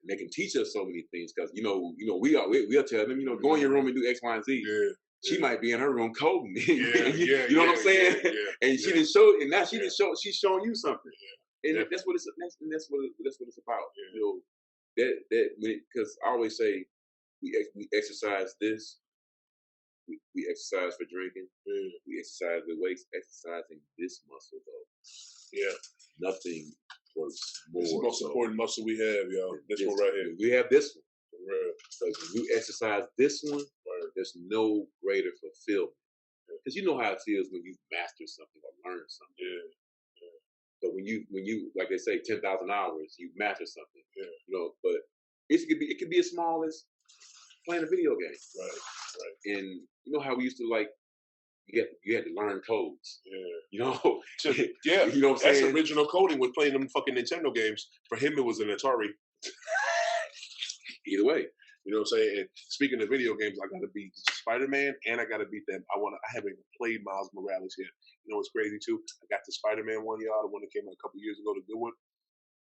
and they can teach us so many things. Because we'll tell them, go in your room and do X, Y, and Z. Yeah. She might be in her room coding. Yeah, you know what I'm saying? And she didn't show it, and now she didn't show. She's showing you something, and that's what it's about. Because I always say we exercise this. We exercise for drinking. We exercise with weights. Exercising this muscle, though. Yeah. Nothing works more. This is the most important muscle we have, y'all. This one right here. We have this one. For real. So when you exercise this one, there's no greater fulfillment. Because you know how it feels when you master something or learn something. Yeah. But when you like they say 10,000 hours, you master something. Yeah. But it could be as small as playing a video game. Right. And you know how we used to you had to learn codes. Yeah. Yeah. You know what I'm saying? That's original coding with playing them fucking Nintendo games. For him, it was an Atari. Either way. You know what I'm saying? And speaking of video games, I gotta beat Spider-Man and I gotta beat them. I haven't even played Miles Morales yet. You know what's crazy too? I got the Spider-Man one, y'all, the one that came out a couple years ago, the good one.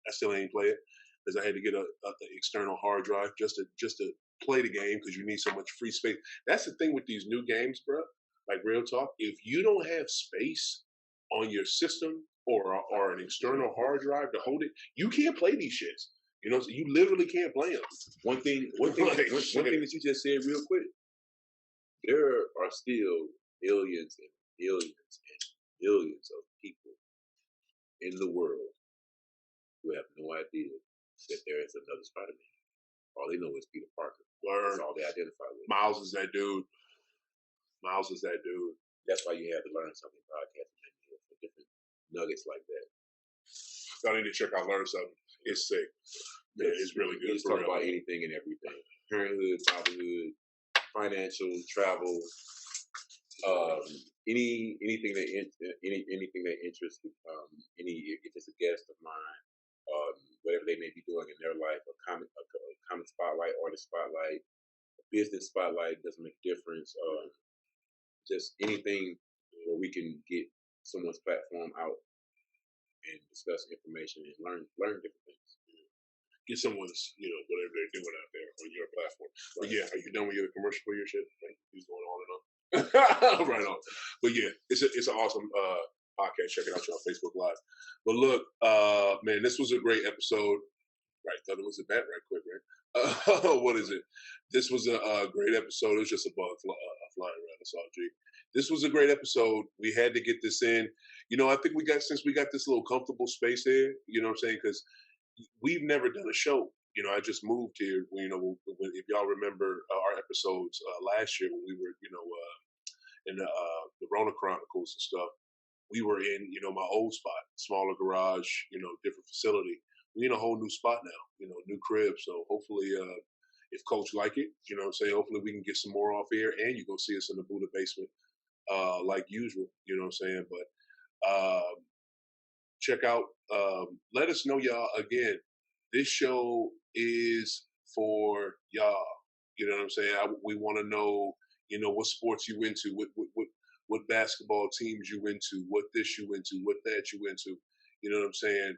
I still ain't play it because I had to get an external hard drive just to play the game because you need so much free space. That's the thing with these new games, bro. Like real talk, if you don't have space on your system or an external hard drive to hold it, you can't play these shits. You know, so you literally can't play them. One thing that you just said real quick. There are still millions and millions and millions of people in the world who have no idea that there is another Spider-Man. All they know is Peter Parker. That's all they identify with. Miles is that dude. That's why you have to Learn Something podcast for different nuggets like that. I need to check out Learn Something. It's sick. Yeah, it's really good. We talk about anything and everything: parenthood, fatherhood, financial, travel, anything that interests if it's a guest of mine, whatever they may be doing in their life, a comic spotlight, artist spotlight, a business spotlight, doesn't make a difference. Just anything where we can get someone's platform out and discuss information and learn different things. Get someone's, whatever they're doing out there on your platform. Right. But yeah, are you done with your commercial for your shit? Like, he's going on and on. Right on. But yeah, it's an awesome podcast. Check it out on Facebook Live. But look, man, this was a great episode. Right, thought it was a bet right quick, right? What is it? This was a great episode. It was just a bug flying around. That's all, G. This was a great episode. We had to get this in. I think since we got this little comfortable space here, you know what I'm saying? Because we've never done a show. I just moved here. If y'all remember our episodes last year when we were, in the Rona Chronicles and stuff, we were in, my old spot, smaller garage, different facility. We in a whole new spot now, new crib. So hopefully, if Coach like it, you know what I'm saying, hopefully we can get some more off air and you go see us in the Buddha basement like usual, you know what I'm saying? But check out, let us know, y'all. Again, this show is for y'all. You know what I'm saying? We want to know, what sports you into, what basketball teams you into, what this you into, what that you into. You know what I'm saying?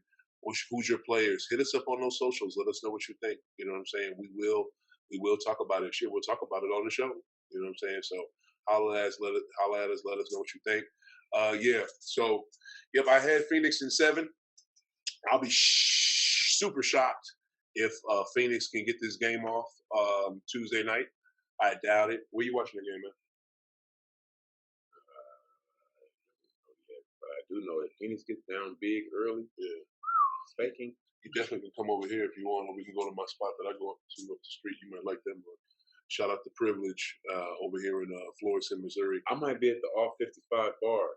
Who's your players? Hit us up on those socials. Let us know what you think. You know what I'm saying? We will talk about it. Shit, we'll talk about it on the show. You know what I'm saying? So holla at us. Let us know what you think. Yeah. So, yep, I had Phoenix in 7. I'll be super shocked if Phoenix can get this game off Tuesday night. I doubt it. Where you watching the game, man? But I do know if Phoenix gets down big early, Yeah. spanking. You definitely can come over here if you want, or we can go to my spot that I go up to up the street. You might like them. But shout out to Privilege over here in Florissant, Missouri. I might be at the All 55 bar.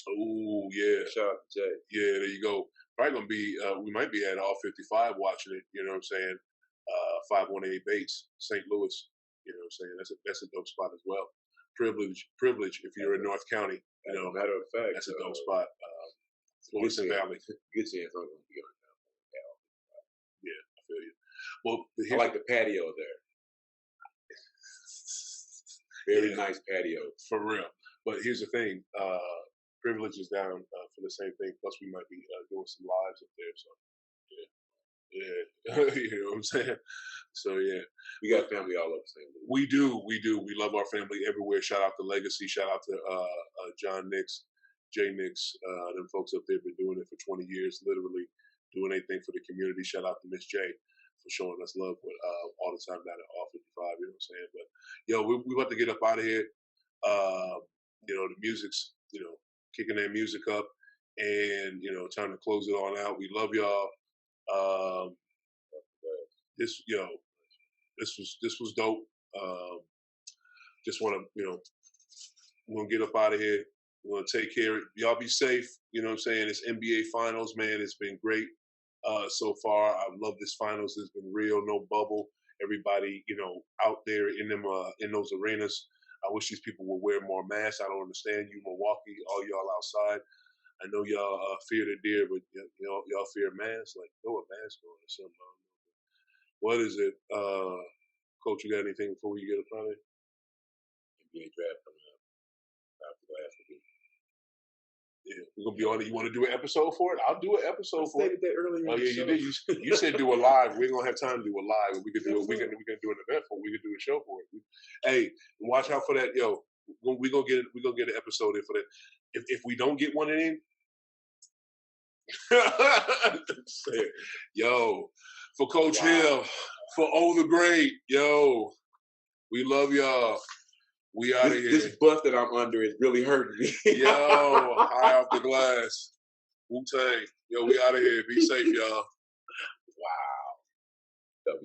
Oh yeah, shout out to Jay. Yeah, there you go. Probably gonna be. We might be at All 55 watching it. You know what I'm saying? 518 Bates, St. Louis. You know what I'm saying? That's a dope spot as well. Privilege. If you're in North County, you know. Matter of fact, that's a dope spot. Florissant Valley. Good chance I'm gonna be on that. Yeah, I feel you. Well, I like the patio there. Very nice patio. For real. But here's the thing. Privilege is down for the same thing. Plus, we might be doing some lives up there. So, yeah. You know what I'm saying? So, yeah. We got family all over the same. We do. We love our family everywhere. Shout out to Legacy. Shout out to John Nix, Jay Nix. Them folks up there been doing it for 20 years, literally doing anything for the community. Shout out to Miss J for showing us love with all the time down at All 55. You know what I'm saying? But, yo, we about to get up out of here. You know, the music's, you know, kicking that music up, and you know, time to close it on out. We love y'all. This was dope. Just want to, you know, we're gonna get up out of here. We're gonna take care. Y'all be safe. You know what I'm saying? It's NBA Finals, man. It's been great so far. I love this Finals. It's been real, no bubble. Everybody, you know, out there in them in those arenas. I wish these people would wear more masks. I don't understand you, Milwaukee, all y'all outside. I know y'all fear the deer, but you know, y'all fear masks. Like, throw a mask on or something. What is it? Coach, you got anything before we get up out of here? NBA draft coming up. After last week. Yeah, we're gonna be on it. You want to do an episode for it? I'll do an episode for it. That earlier. Oh yeah, you did. You said do a live. We're gonna have time to do a live. We could do it. We can do an event for it. We could do a show for it. Hey, watch out for that, yo. We gonna get an episode in for that. If we don't get one in, yo, for Coach Hill, for O the Great, yo, we love y'all. We out of here. This bus that I'm under is really hurting me. Yo, high off the glass. Wu-Tang. Yo, we out of here. Be safe, y'all. Wow.